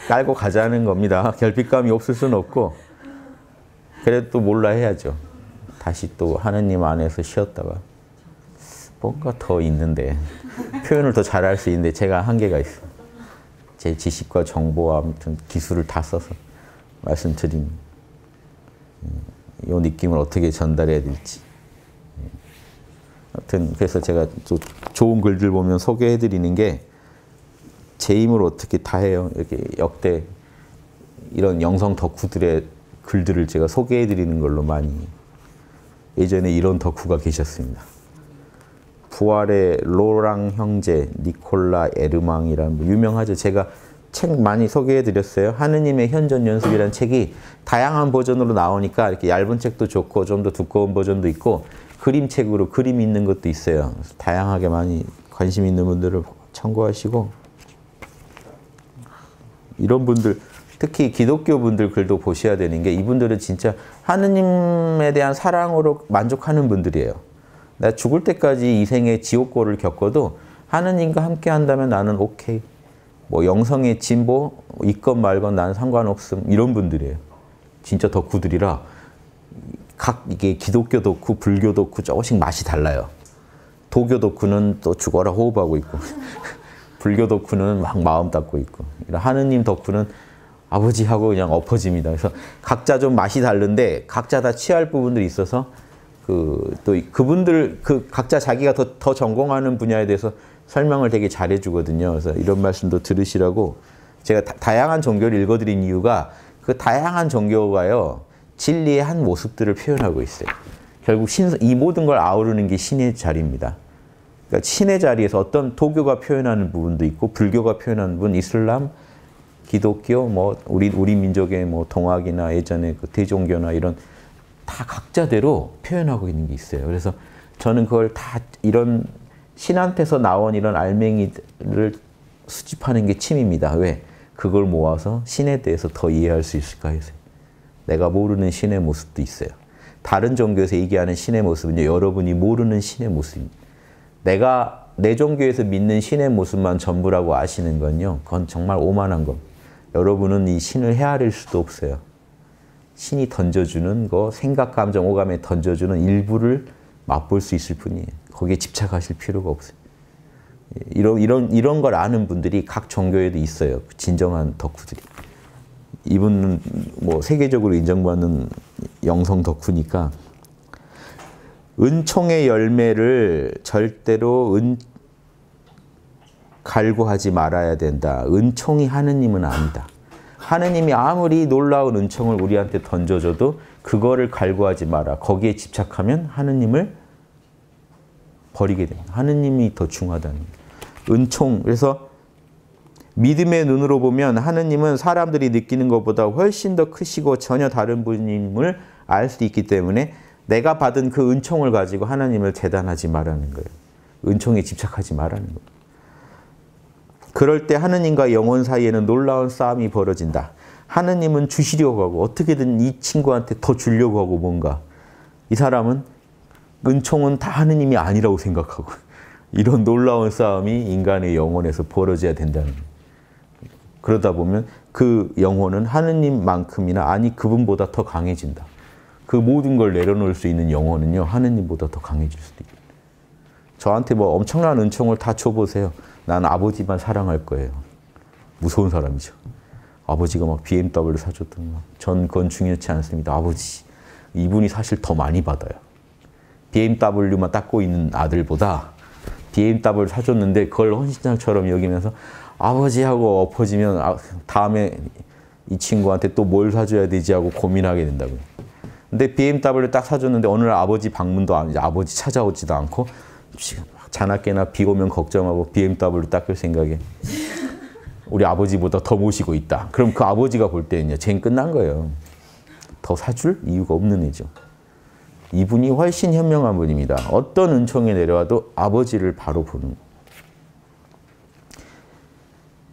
깔고 가자는 겁니다. 결핍감이 없을 수는 없고 그래도 또 몰라 해야죠. 다시 또 하느님 안에서 쉬었다가 뭔가 더 있는데 표현을 더 잘할 수 있는데 제가 한계가 있어요. 제 지식과 정보와 아무튼 기술을 다 써서 말씀드린 이 느낌을 어떻게 전달해야 될지. 아무튼 그래서 제가 또 좋은 글들 보면 소개해드리는 게 제 힘으로 어떻게 다 해요. 이렇게 역대 이런 영성 덕후들의 글들을 제가 소개해드리는 걸로 많이. 예전에 이런 덕후가 계셨습니다. 부활의 로랑 형제 니콜라 에르망이라는 유명하죠. 제가 책 많이 소개해드렸어요. 하느님의 현존연습이라는 책이 다양한 버전으로 나오니까 이렇게 얇은 책도 좋고 좀 더 두꺼운 버전도 있고 그림책으로 그림 있는 것도 있어요. 그래서 다양하게 많이 관심 있는 분들을 참고하시고 이런 분들 특히 기독교 분들 글도 보셔야 되는 게 이분들은 진짜 하느님에 대한 사랑으로 만족하는 분들이에요. 나 죽을 때까지 이 생에 지옥고를 겪어도 하느님과 함께 한다면 나는 오케이. 뭐 영성의 진보 있건 말건 나는 상관없음 이런 분들이에요. 진짜 덕후들이라 각 이게 기독교 덕후, 불교 덕후 조금씩 맛이 달라요. 도교 덕후는 또 죽어라 호흡하고 있고 불교 덕후는 막 마음 닦고 있고 하느님 덕후는 아버지 하고 그냥 엎어집니다. 그래서 각자 좀 맛이 다른데 각자 다 취할 부분들이 있어서 또 그분들 각자 자기가 더 전공하는 분야에 대해서 설명을 되게 잘해주거든요. 그래서 이런 말씀도 들으시라고 제가 다양한 종교를 읽어드린 이유가 그 다양한 종교가요 진리의 한 모습들을 표현하고 있어요. 결국 이 모든 걸 아우르는 게 신의 자리입니다. 그러니까 신의 자리에서 어떤 도교가 표현하는 부분도 있고 불교가 표현하는 부분, 이슬람, 기독교, 뭐 우리 민족의 뭐 동학이나 예전에 그 대종교나 이런 다 각자대로 표현하고 있는 게 있어요. 그래서 저는 그걸 다 이런 신한테서 나온 이런 알맹이를 수집하는 게 취미입니다. 왜? 그걸 모아서 신에 대해서 더 이해할 수 있을까 해서 내가 모르는 신의 모습도 있어요. 다른 종교에서 얘기하는 신의 모습은요, 여러분이 모르는 신의 모습입니다. 내가 내 종교에서 믿는 신의 모습만 전부라고 아시는 건요, 그건 정말 오만한 겁니다. 여러분은 이 신을 헤아릴 수도 없어요. 신이 던져주는 거, 생각, 감정, 오감에 던져주는 일부를 맛볼 수 있을 뿐이에요. 거기에 집착하실 필요가 없어요. 이런 걸 아는 분들이 각 종교에도 있어요. 진정한 덕후들이. 이분은 뭐 세계적으로 인정받는 영성 덕후니까 은총의 열매를 절대로 갈구하지 말아야 된다. 은총이 하느님은 아니다. 하느님이 아무리 놀라운 은총을 우리한테 던져줘도 그거를 갈구하지 마라. 거기에 집착하면 하느님을 버리게 됩니다. 하느님이 더 중하다는 거예요. 은총, 그래서 믿음의 눈으로 보면 하느님은 사람들이 느끼는 것보다 훨씬 더 크시고 전혀 다른 분임을 알 수 있기 때문에 내가 받은 그 은총을 가지고 하나님을 재단하지 말라는 거예요. 은총에 집착하지 말라는 거예요. 그럴 때 하느님과 영혼 사이에는 놀라운 싸움이 벌어진다. 하느님은 주시려고 하고 어떻게든 이 친구한테 더 주려고 하고 뭔가. 이 사람은 은총은 다 하느님이 아니라고 생각하고 이런 놀라운 싸움이 인간의 영혼에서 벌어져야 된다는 거예요. 그러다 보면 그 영혼은 하느님만큼이나 아니 그분보다 더 강해진다. 그 모든 걸 내려놓을 수 있는 영혼은요, 하느님보다 더 강해질 수도 있다. 저한테 뭐 엄청난 은총을 다 줘보세요. 난 아버지만 사랑할 거예요. 무서운 사람이죠. 아버지가 막 BMW 사줬던 거. 전 그건 중요치 않습니다. 아버지. 이분이 사실 더 많이 받아요. BMW만 닦고 있는 아들보다 BMW 사줬는데 그걸 헌신장처럼 여기면서 아버지하고 엎어지면 다음에 이 친구한테 또 뭘 사줘야 되지 하고 고민하게 된다고요. 근데 BMW 딱 사줬는데 어느 날 아버지 방문도 안, 아버지 찾아오지도 않고 지금 자나깨나 비 오면 걱정하고 BMW 닦을 생각에 우리 아버지보다 더 모시고 있다. 그럼 그 아버지가 볼 때는요, 쟨 끝난 거예요. 더 사줄 이유가 없는 애죠. 이분이 훨씬 현명한 분입니다. 어떤 은총이 내려와도 아버지를 바로 보는 거예요.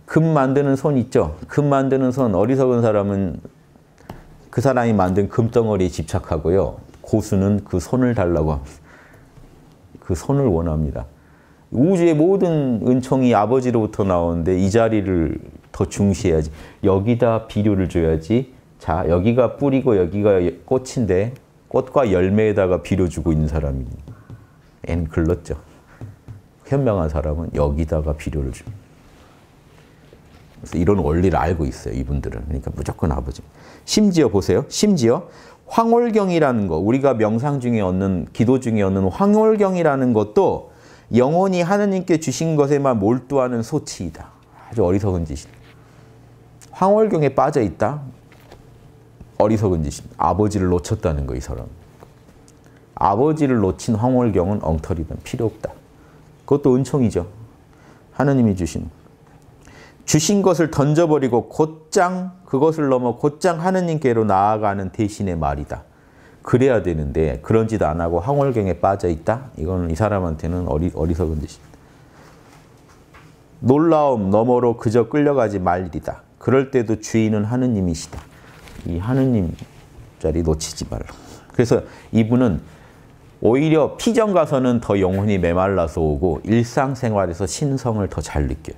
금 만드는 손 있죠? 금 만드는 손, 어리석은 사람은 그 사람이 만든 금덩어리에 집착하고요. 고수는 그 손을 달라고 합니다. 그 손을 원합니다. 우주의 모든 은총이 아버지로부터 나오는데 이 자리를 더 중시해야지. 여기다 비료를 줘야지. 자, 여기가 뿌리고 여기가 꽃인데 꽃과 열매에다가 비료 주고 있는 사람이 앤 글렀죠. 현명한 사람은 여기다가 비료를 줍니다. 그래서 이런 원리를 알고 있어요, 이분들은. 그러니까 무조건 아버지. 심지어 보세요. 심지어 황홀경이라는 거, 우리가 명상 중에 얻는, 기도 중에 얻는 황홀경이라는 것도 영혼이 하느님께 주신 것에만 몰두하는 소치이다. 아주 어리석은 짓입니다. 황홀경에 빠져 있다? 어리석은 짓입니다. 아버지를 놓쳤다는 거, 이 사람. 아버지를 놓친 황홀경은 엉터리다. 필요 없다. 그것도 은총이죠. 하느님이 주신 것을 던져버리고 곧장 그것을 넘어 곧장 하느님께로 나아가는 대신의 말이다. 그래야 되는데 그런 짓 안 하고 황홀경에 빠져 있다? 이거는 이 사람한테는 어리석은 짓입니다. 놀라움 너머로 그저 끌려가지 말 일이다. 그럴 때도 주인은 하느님이시다. 이 하느님 자리 놓치지 말라. 그래서 이분은 오히려 피정 가서는 더 영혼이 메말라서 오고 일상생활에서 신성을 더 잘 느껴요.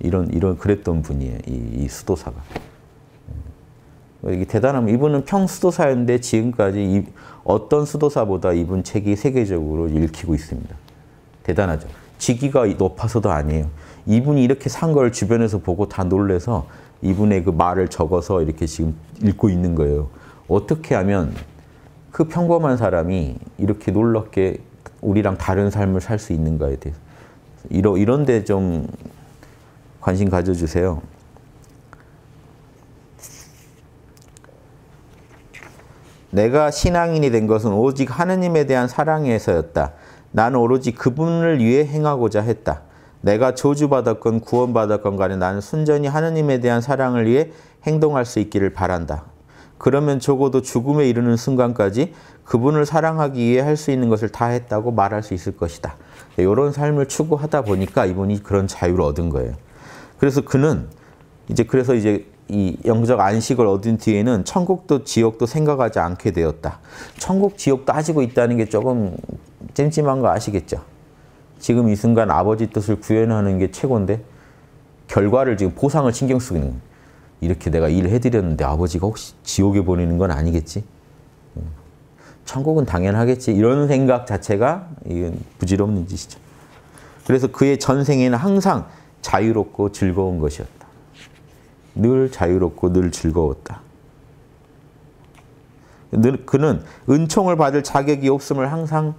이런 그랬던 분이에요. 이 수도사가. 이게 대단하면 이분은 평수도사였는데 지금까지 어떤 수도사보다 이분 책이 세계적으로 읽히고 있습니다. 대단하죠. 직위가 높아서도 아니에요. 이분이 이렇게 산 걸 주변에서 보고 다 놀래서 이분의 그 말을 적어서 이렇게 지금 읽고 있는 거예요. 어떻게 하면 그 평범한 사람이 이렇게 놀랍게 우리랑 다른 삶을 살 수 있는가에 대해서 이런 데 좀 관심 가져주세요. 내가 신앙인이 된 것은 오직 하느님에 대한 사랑에서였다. 나는 오로지 그분을 위해 행하고자 했다. 내가 저주받았건 구원받았건 간에 나는 순전히 하느님에 대한 사랑을 위해 행동할 수 있기를 바란다. 그러면 적어도 죽음에 이르는 순간까지 그분을 사랑하기 위해 할 수 있는 것을 다 했다고 말할 수 있을 것이다. 이런 삶을 추구하다 보니까 이분이 그런 자유를 얻은 거예요. 그래서 그는 이제 그래서 이제 이 영적 안식을 얻은 뒤에는 천국도 지옥도 생각하지 않게 되었다. 천국, 지옥 따지고 있다는 게 조금 찜찜한 거 아시겠죠? 지금 이 순간 아버지 뜻을 구현하는 게 최고인데 결과를 지금 보상을 신경 쓰고 있는 거예요. 이렇게 내가 일을 해드렸는데 아버지가 혹시 지옥에 보내는 건 아니겠지? 천국은 당연하겠지. 이런 생각 자체가 이건 부질없는 짓이죠. 그래서 그의 전생에는 항상 자유롭고 즐거운 것이었다. 늘 자유롭고 늘 즐거웠다. 그는 은총을 받을 자격이 없음을 항상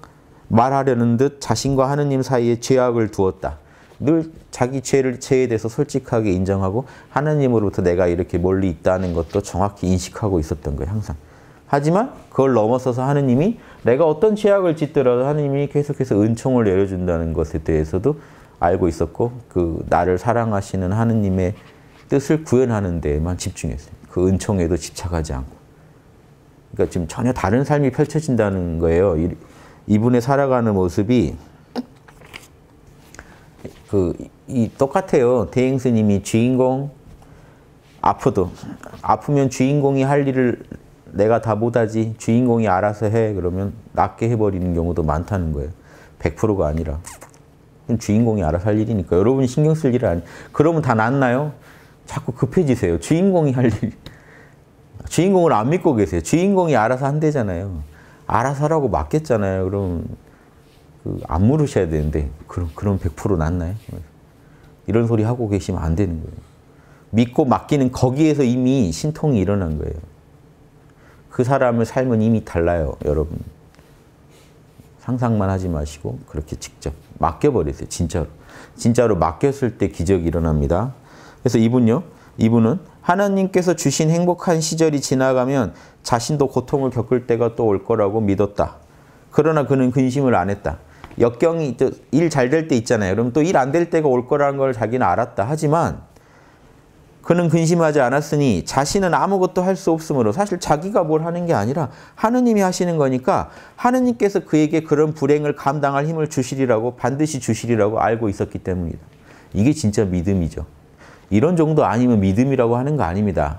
말하려는 듯 자신과 하느님 사이에 죄악을 두었다. 늘 자기 죄에 대해서 솔직하게 인정하고 하느님으로부터 내가 이렇게 멀리 있다는 것도 정확히 인식하고 있었던 거예요. 항상. 하지만 그걸 넘어서서 하느님이 내가 어떤 죄악을 짓더라도 하느님이 계속해서 은총을 내려준다는 것에 대해서도 알고 있었고 그 나를 사랑하시는 하느님의 뜻을 구현하는 데에만 집중했어요. 그 은총에도 집착하지 않고. 그러니까 지금 전혀 다른 삶이 펼쳐진다는 거예요. 이분의 살아가는 모습이 똑같아요. 대행 스님이 주인공 아프면 주인공이 할 일을 내가 다 못하지 주인공이 알아서 해 그러면 낫게 해버리는 경우도 많다는 거예요. 100%가 아니라 주인공이 알아서 할 일이니까 여러분이 신경 쓸 일이 아니. 그러면 다 낫나요? 자꾸 급해지세요. 주인공이 할 일. 주인공을 안 믿고 계세요. 주인공이 알아서 한대잖아요. 알아서 하라고 맡겼잖아요. 그럼 안 물으셔야 되는데 그럼 100% 낫나요? 이런 소리 하고 계시면 안 되는 거예요. 믿고 맡기는 거기에서 이미 신통이 일어난 거예요. 그 사람의 삶은 이미 달라요. 여러분. 상상만 하지 마시고 그렇게 직접 맡겨버리세요. 진짜로. 진짜로 맡겼을 때 기적이 일어납니다. 그래서 이분은 하나님께서 주신 행복한 시절이 지나가면 자신도 고통을 겪을 때가 또 올 거라고 믿었다. 그러나 그는 근심을 안 했다. 역경이 일 잘 될 때 있잖아요. 그럼 또 일 안 될 때가 올 거라는 걸 자기는 알았다. 하지만 그는 근심하지 않았으니 자신은 아무것도 할 수 없으므로 사실 자기가 뭘 하는 게 아니라 하느님이 하시는 거니까 하느님께서 그에게 그런 불행을 감당할 힘을 주시리라고 반드시 주시리라고 알고 있었기 때문이다. 이게 진짜 믿음이죠. 이런 정도 아니면 믿음이라고 하는 거 아닙니다.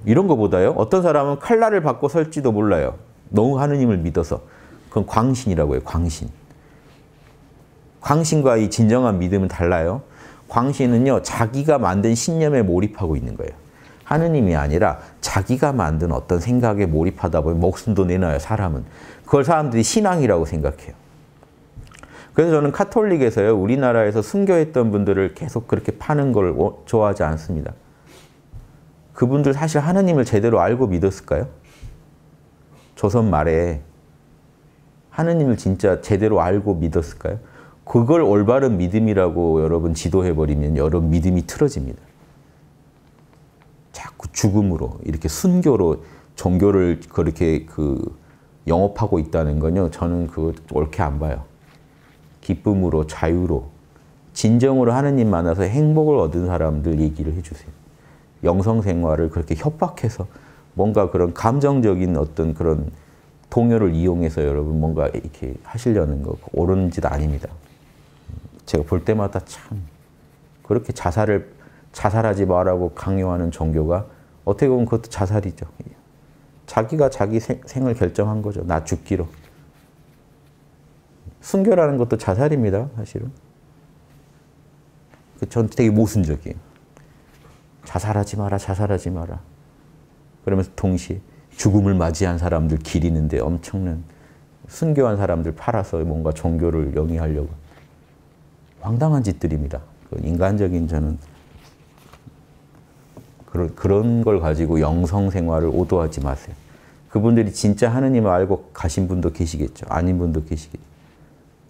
이런 거보다요. 어떤 사람은 칼날을 받고 설지도 몰라요. 너무 하느님을 믿어서. 그건 광신이라고 해요. 광신. 광신과 이 진정한 믿음은 달라요. 광신은요. 자기가 만든 신념에 몰입하고 있는 거예요. 하느님이 아니라 자기가 만든 어떤 생각에 몰입하다 보면 목숨도 내놔요. 사람은. 그걸 사람들이 신앙이라고 생각해요. 그래서 저는 카톨릭에서요. 우리나라에서 순교했던 분들을 계속 그렇게 파는 걸 좋아하지 않습니다. 그분들 사실 하느님을 제대로 알고 믿었을까요? 조선 말에 하느님을 진짜 제대로 알고 믿었을까요? 그걸 올바른 믿음이라고 여러분 지도해버리면 여러분 믿음이 틀어집니다. 자꾸 죽음으로 이렇게 순교로 종교를 그렇게 영업하고 있다는 건요. 저는 그거 옳게 안 봐요. 기쁨으로 자유로 진정으로 하느님 만나서 행복을 얻은 사람들 얘기를 해주세요. 영성생활을 그렇게 협박해서 뭔가 그런 감정적인 어떤 그런 동요를 이용해서 여러분 뭔가 이렇게 하시려는 거 옳은 짓 아닙니다. 제가 볼 때마다 참 그렇게 자살하지 말라고 강요하는 종교가 어떻게 보면 그것도 자살이죠. 자기가 자기 생을 결정한 거죠. 나 죽기로. 순교라는 것도 자살입니다. 사실은. 전 되게 모순적이에요. 자살하지 마라, 자살하지 마라. 그러면서 동시에 죽음을 맞이한 사람들 기리는데 엄청난 순교한 사람들 팔아서 뭔가 종교를 영위하려고. 황당한 짓들입니다. 인간적인 저는 그런 걸 가지고 영성생활을 오도하지 마세요. 그분들이 진짜 하느님을 알고 가신 분도 계시겠죠. 아닌 분도 계시겠죠.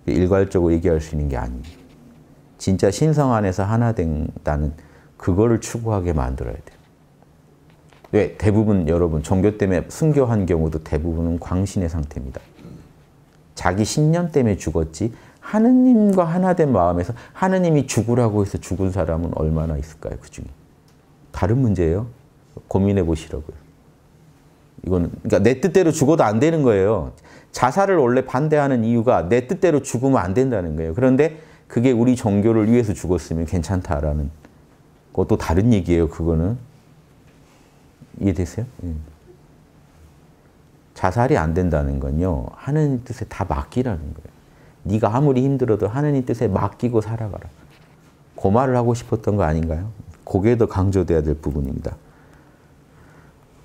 일괄적으로 얘기할 수 있는 게 아닙니다. 진짜 신성 안에서 하나 된다는 그거를 추구하게 만들어야 돼요. 왜? 대부분 여러분 종교 때문에 순교한 경우도 대부분은 광신의 상태입니다. 자기 신념 때문에 죽었지 하느님과 하나 된 마음에서 하느님이 죽으라고 해서 죽은 사람은 얼마나 있을까요? 그 중에. 다른 문제예요. 고민해 보시라고요. 이거는 그러니까 내 뜻대로 죽어도 안 되는 거예요. 자살을 원래 반대하는 이유가 내 뜻대로 죽으면 안 된다는 거예요. 그런데 그게 우리 종교를 위해서 죽었으면 괜찮다라는 그것도 다른 얘기예요. 그거는. 이해되세요? 예. 자살이 안 된다는 건요. 하느님 뜻에 다 맡기라는 거예요. 네가 아무리 힘들어도 하느님 뜻에 맡기고 살아가라. 그 말을 하고 싶었던 거 아닌가요? 그게 더 강조돼야 될 부분입니다.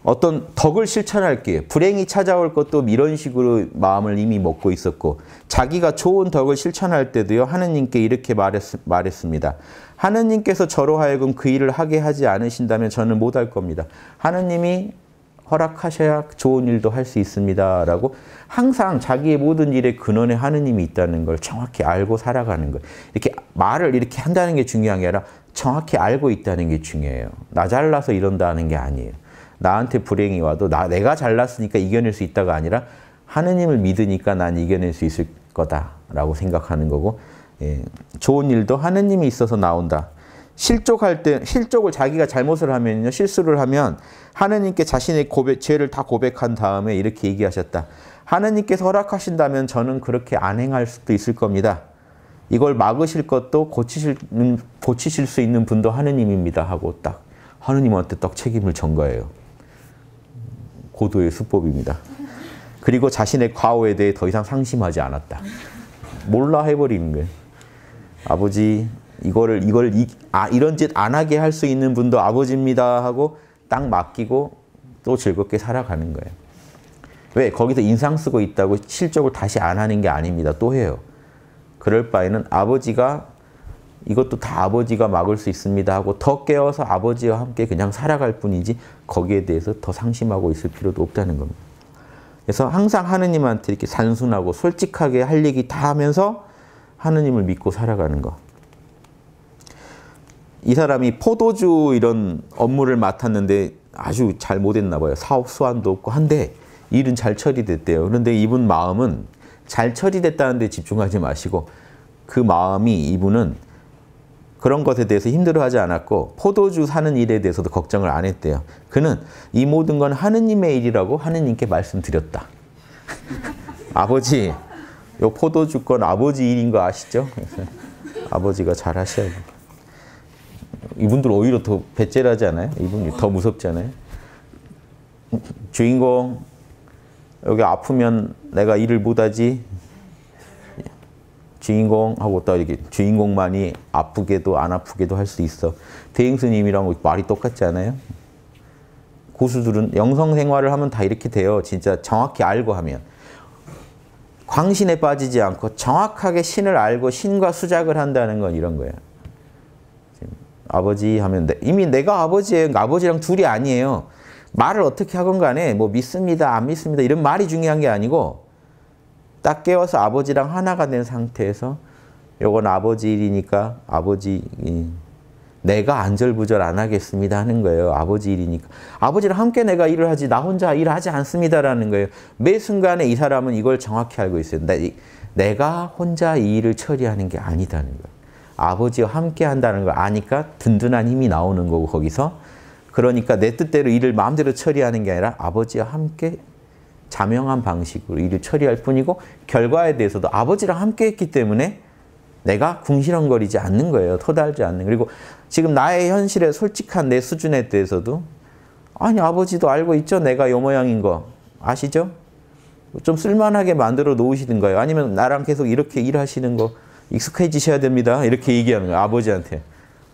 어떤 덕을 실천할게. 불행이 찾아올 것도 이런 식으로 마음을 이미 먹고 있었고 자기가 좋은 덕을 실천할 때도요. 하느님께 이렇게 말했습니다. 하느님께서 저로 하여금 그 일을 하게 하지 않으신다면 저는 못할 겁니다. 하느님이 허락하셔야 좋은 일도 할 수 있습니다. 라고 항상 자기의 모든 일의 근원에 하느님이 있다는 걸 정확히 알고 살아가는 거예요. 이렇게 말을 이렇게 한다는 게 중요한 게 아니라 정확히 알고 있다는 게 중요해요. 나 잘나서 이런다는 게 아니에요. 나한테 불행이 와도 내가 잘났으니까 이겨낼 수 있다가 아니라 하느님을 믿으니까 난 이겨낼 수 있을 거다라고 생각하는 거고 예, 좋은 일도 하느님이 있어서 나온다. 실족을 자기가 잘못을 하면요. 실수를 하면 하느님께 자신의 죄를 다 고백한 다음에 이렇게 얘기하셨다. 하느님께서 허락하신다면 저는 그렇게 안 행할 수도 있을 겁니다. 이걸 막으실 것도 고치실 수 있는 분도 하느님입니다 하고 딱 하느님한테 딱 책임을 전가해요. 고도의 수법입니다. 그리고 자신의 과오에 대해 더 이상 상심하지 않았다. 몰라 해버리는 거예요. 아버지 이런 짓 안 하게 할 수 있는 분도 아버지입니다 하고 딱 맡기고 또 즐겁게 살아가는 거예요. 왜? 거기서 인상 쓰고 있다고 실족을 다시 안 하는 게 아닙니다. 또 해요. 그럴 바에는 아버지가 이것도 다 아버지가 막을 수 있습니다 하고 더 깨워서 아버지와 함께 그냥 살아갈 뿐이지 거기에 대해서 더 상심하고 있을 필요도 없다는 겁니다. 그래서 항상 하느님한테 이렇게 단순하고 솔직하게 할 얘기 다 하면서 하느님을 믿고 살아가는 거. 이 사람이 포도주 이런 업무를 맡았는데 아주 잘 못했나 봐요. 사업 수완도 없고 한데 일은 잘 처리됐대요. 그런데 이분 마음은 잘 처리됐다는 데 집중하지 마시고 그 마음이 이분은 그런 것에 대해서 힘들어하지 않았고 포도주 사는 일에 대해서도 걱정을 안 했대요. 그는 이 모든 건 하느님의 일이라고 하느님께 말씀드렸다. 아버지, 요 포도주 건 아버지 일인 거 아시죠? 그래서 아버지가 잘 하셔야 돼요. 이분들 오히려 더 배째라지 않아요? 이분이 더 무섭지 않아요? 주인공, 여기 아프면 내가 일을 못하지? 주인공하고 또 이렇게 주인공만이 아프게도 안 아프게도 할 수 있어. 대행스님이랑 말이 똑같지 않아요? 고수들은 영성 생활을 하면 다 이렇게 돼요. 진짜 정확히 알고 하면. 광신에 빠지지 않고 정확하게 신을 알고 신과 수작을 한다는 건 이런 거예요. 아버지 하면 이미 내가 아버지예요. 아버지랑 둘이 아니에요. 말을 어떻게 하건 간에 뭐 믿습니다, 안 믿습니다 이런 말이 중요한 게 아니고 딱 깨워서 아버지랑 하나가 된 상태에서 요건 아버지 일이니까 아버지 내가 안절부절 안 하겠습니다 하는 거예요. 아버지 일이니까. 아버지랑 함께 내가 일을 하지 나 혼자 일하지 않습니다라는 거예요. 매 순간에 이 사람은 이걸 정확히 알고 있어요. 내가 혼자 이 일을 처리하는 게 아니다는 거예요. 아버지와 함께 한다는 걸 아니까 든든한 힘이 나오는 거고 거기서 그러니까 내 뜻대로 일을 마음대로 처리하는 게 아니라 아버지와 함께 자명한 방식으로 일을 처리할 뿐이고 결과에 대해서도 아버지랑 함께 했기 때문에 내가 궁시렁거리지 않는 거예요. 토달지 않는. 그리고 지금 나의 현실에 솔직한 내 수준에 대해서도 아니 아버지도 알고 있죠. 내가 요 모양인 거 아시죠? 좀 쓸만하게 만들어 놓으시는 거예요. 아니면 나랑 계속 이렇게 일하시는 거 익숙해지셔야 됩니다. 이렇게 얘기하는 거예요. 아버지한테.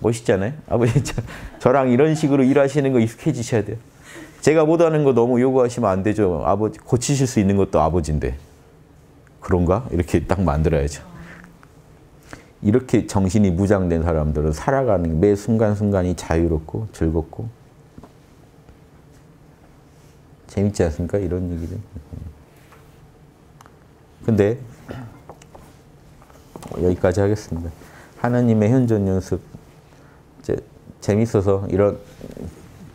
멋있잖아요. 아버지 저랑 이런 식으로 일하시는 거 익숙해지셔야 돼요. 제가 못하는 거 너무 요구하시면 안 되죠. 아버지 고치실 수 있는 것도 아버지인데. 그런가? 이렇게 딱 만들어야죠. 이렇게 정신이 무장된 사람들은 살아가는 매 순간순간이 자유롭고 즐겁고 재밌지 않습니까? 이런 얘기를. 근데 여기까지 하겠습니다. 하나님의 현존 연습 재밌어서 이런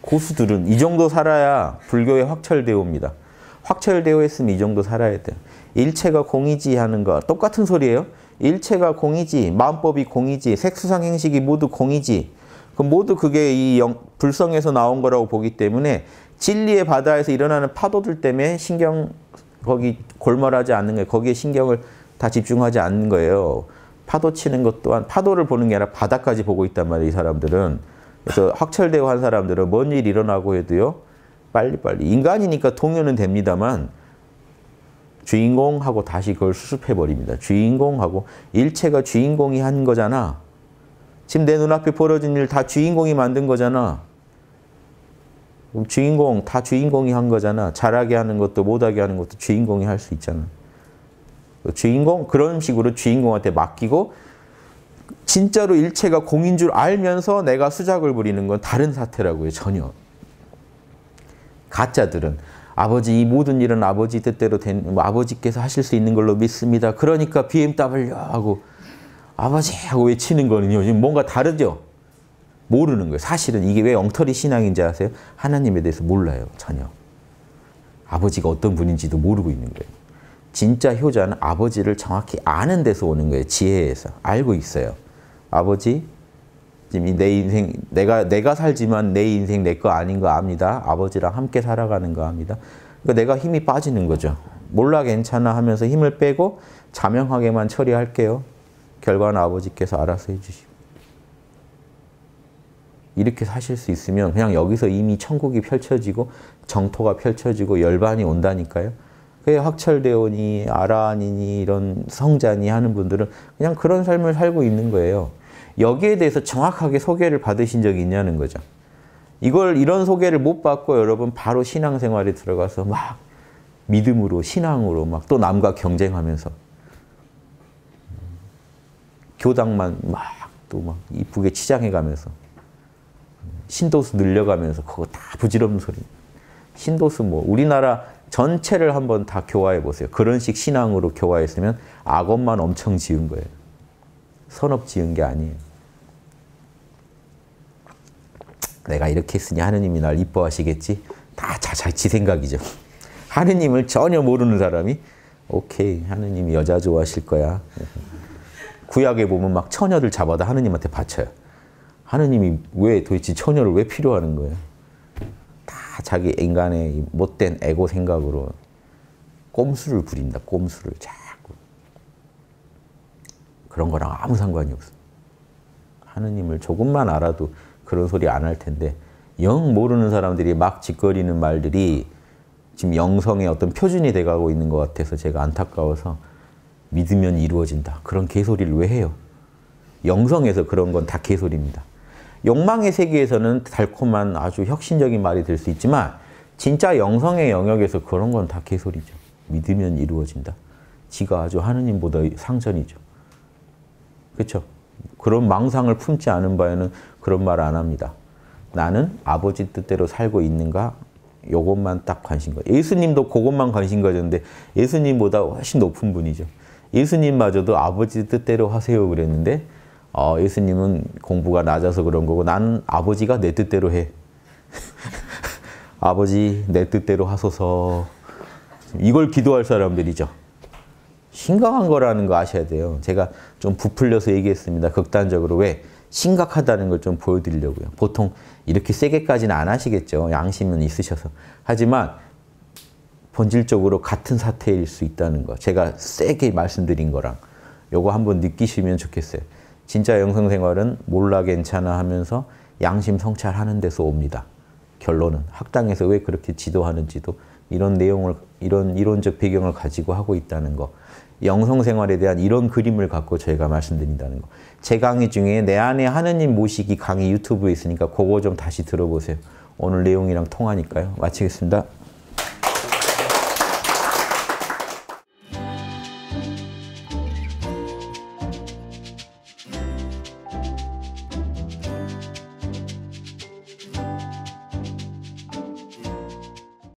고수들은 이 정도 살아야 불교에 확철되어 옵니다. 확철되어 했으면 이 정도 살아야 돼요. 일체가 공이지 하는 거 똑같은 소리예요. 일체가 공이지, 마음법이 공이지, 색수상행식이 모두 공이지. 그럼 모두 그게 이 불성에서 나온 거라고 보기 때문에 진리의 바다에서 일어나는 파도들 때문에 신경 거기 골몰하지 않는 거예요. 거기에 신경을 다 집중하지 않는 거예요. 파도 치는 것 또한 파도를 보는 게 아니라 바다까지 보고 있단 말이에요. 이 사람들은. 그래서 학철대오 한 사람들은 뭔 일 일어나고 해도요. 빨리빨리. 인간이니까 통요는 됩니다만 주인공하고 다시 그걸 수습해버립니다. 주인공하고 일체가 주인공이 한 거잖아. 지금 내 눈앞에 벌어진 일 다 주인공이 만든 거잖아. 그럼 주인공, 다 주인공이 한 거잖아. 잘하게 하는 것도 못하게 하는 것도 주인공이 할 수 있잖아. 주인공, 그런 식으로 주인공한테 맡기고 진짜로 일체가 공인 줄 알면서 내가 수작을 부리는 건 다른 사태라고요. 전혀. 가짜들은 아버지 이 모든 일은 아버지 뜻대로 아버지께서 하실 수 있는 걸로 믿습니다. 그러니까 BMW 하고 아버지 하고 외치는 거는요. 지금 뭔가 다르죠? 모르는 거예요. 사실은 이게 왜 엉터리 신앙인지 아세요? 하나님에 대해서 몰라요. 전혀. 아버지가 어떤 분인지도 모르고 있는 거예요. 진짜 효자는 아버지를 정확히 아는 데서 오는 거예요. 지혜에서. 알고 있어요. 아버지, 지금 내 인생, 내가 살지만 내 인생 내 거 아닌 거 압니다. 아버지랑 함께 살아가는 거 압니다. 그러니까 내가 힘이 빠지는 거죠. 몰라 괜찮아 하면서 힘을 빼고 자명하게만 처리할게요. 결과는 아버지께서 알아서 해주시고. 이렇게 사실 수 있으면 그냥 여기서 이미 천국이 펼쳐지고 정토가 펼쳐지고 열반이 온다니까요. 그게 학철대오니 아라한이니 이런 성자니 하는 분들은 그냥 그런 삶을 살고 있는 거예요. 여기에 대해서 정확하게 소개를 받으신 적이 있냐는 거죠. 이런 소개를 못 받고 여러분 바로 신앙생활에 들어가서 막 믿음으로 신앙으로 막 또 남과 경쟁하면서 교당만 막 또 막 이쁘게 치장해가면서 신도수 늘려가면서 그거 다 부질없는 소리. 신도수 뭐 우리나라 전체를 한번 다 교화해 보세요. 그런 식 신앙으로 교화했으면 악업만 엄청 지은 거예요. 선업 지은 게 아니에요. 내가 이렇게 했으니 하느님이 날 이뻐하시겠지? 다 지 생각이죠. 하느님을 전혀 모르는 사람이 오케이, 하느님이 여자 좋아하실 거야. 구약에 보면 막 처녀들 잡아다 하느님한테 바쳐요. 하느님이 왜 도대체 처녀를 왜 필요하는 거예요? 다 자기 인간의 못된 에고 생각으로 꼼수를 부린다. 꼼수를 자꾸. 그런 거랑 아무 상관이 없어. 하느님을 조금만 알아도 그런 소리 안 할 텐데 영 모르는 사람들이 막 짓거리는 말들이 지금 영성의 어떤 표준이 돼가고 있는 것 같아서 제가 안타까워서 믿으면 이루어진다. 그런 개소리를 왜 해요? 영성에서 그런 건 다 개소리입니다. 욕망의 세계에서는 달콤한 아주 혁신적인 말이 될 수 있지만 진짜 영성의 영역에서 그런 건 다 개소리죠. 믿으면 이루어진다. 지가 아주 하느님보다 상전이죠. 그렇죠? 그런 망상을 품지 않은 바에는 그런 말 안 합니다. 나는 아버지 뜻대로 살고 있는가? 요것만 딱 관심 가져요. 예수님도 그것만 관심 가졌는데 예수님보다 훨씬 높은 분이죠. 예수님마저도 아버지 뜻대로 하세요 그랬는데 예수님은 공부가 낮아서 그런 거고 나는 아버지가 내 뜻대로 해. 아버지 내 뜻대로 하소서. 이걸 기도할 사람들이죠. 심각한 거라는 거 아셔야 돼요. 제가 좀 부풀려서 얘기했습니다. 극단적으로. 왜? 심각하다는 걸 좀 보여드리려고요. 보통 이렇게 세게까지는 안 하시겠죠. 양심은 있으셔서. 하지만 본질적으로 같은 사태일 수 있다는 거. 제가 세게 말씀드린 거랑 요거 한번 느끼시면 좋겠어요. 진짜 영성생활은 몰라 괜찮아 하면서 양심 성찰하는 데서 옵니다. 결론은 학당에서 왜 그렇게 지도하는지도 이런 내용을, 이런 이론적 배경을 가지고 하고 있다는 거. 영성생활에 대한 이런 그림을 갖고 저희가 말씀드린다는 거. 제 강의 중에 내 안에 하느님 모시기 강의 유튜브에 있으니까 그거 좀 다시 들어보세요. 오늘 내용이랑 통하니까요. 마치겠습니다.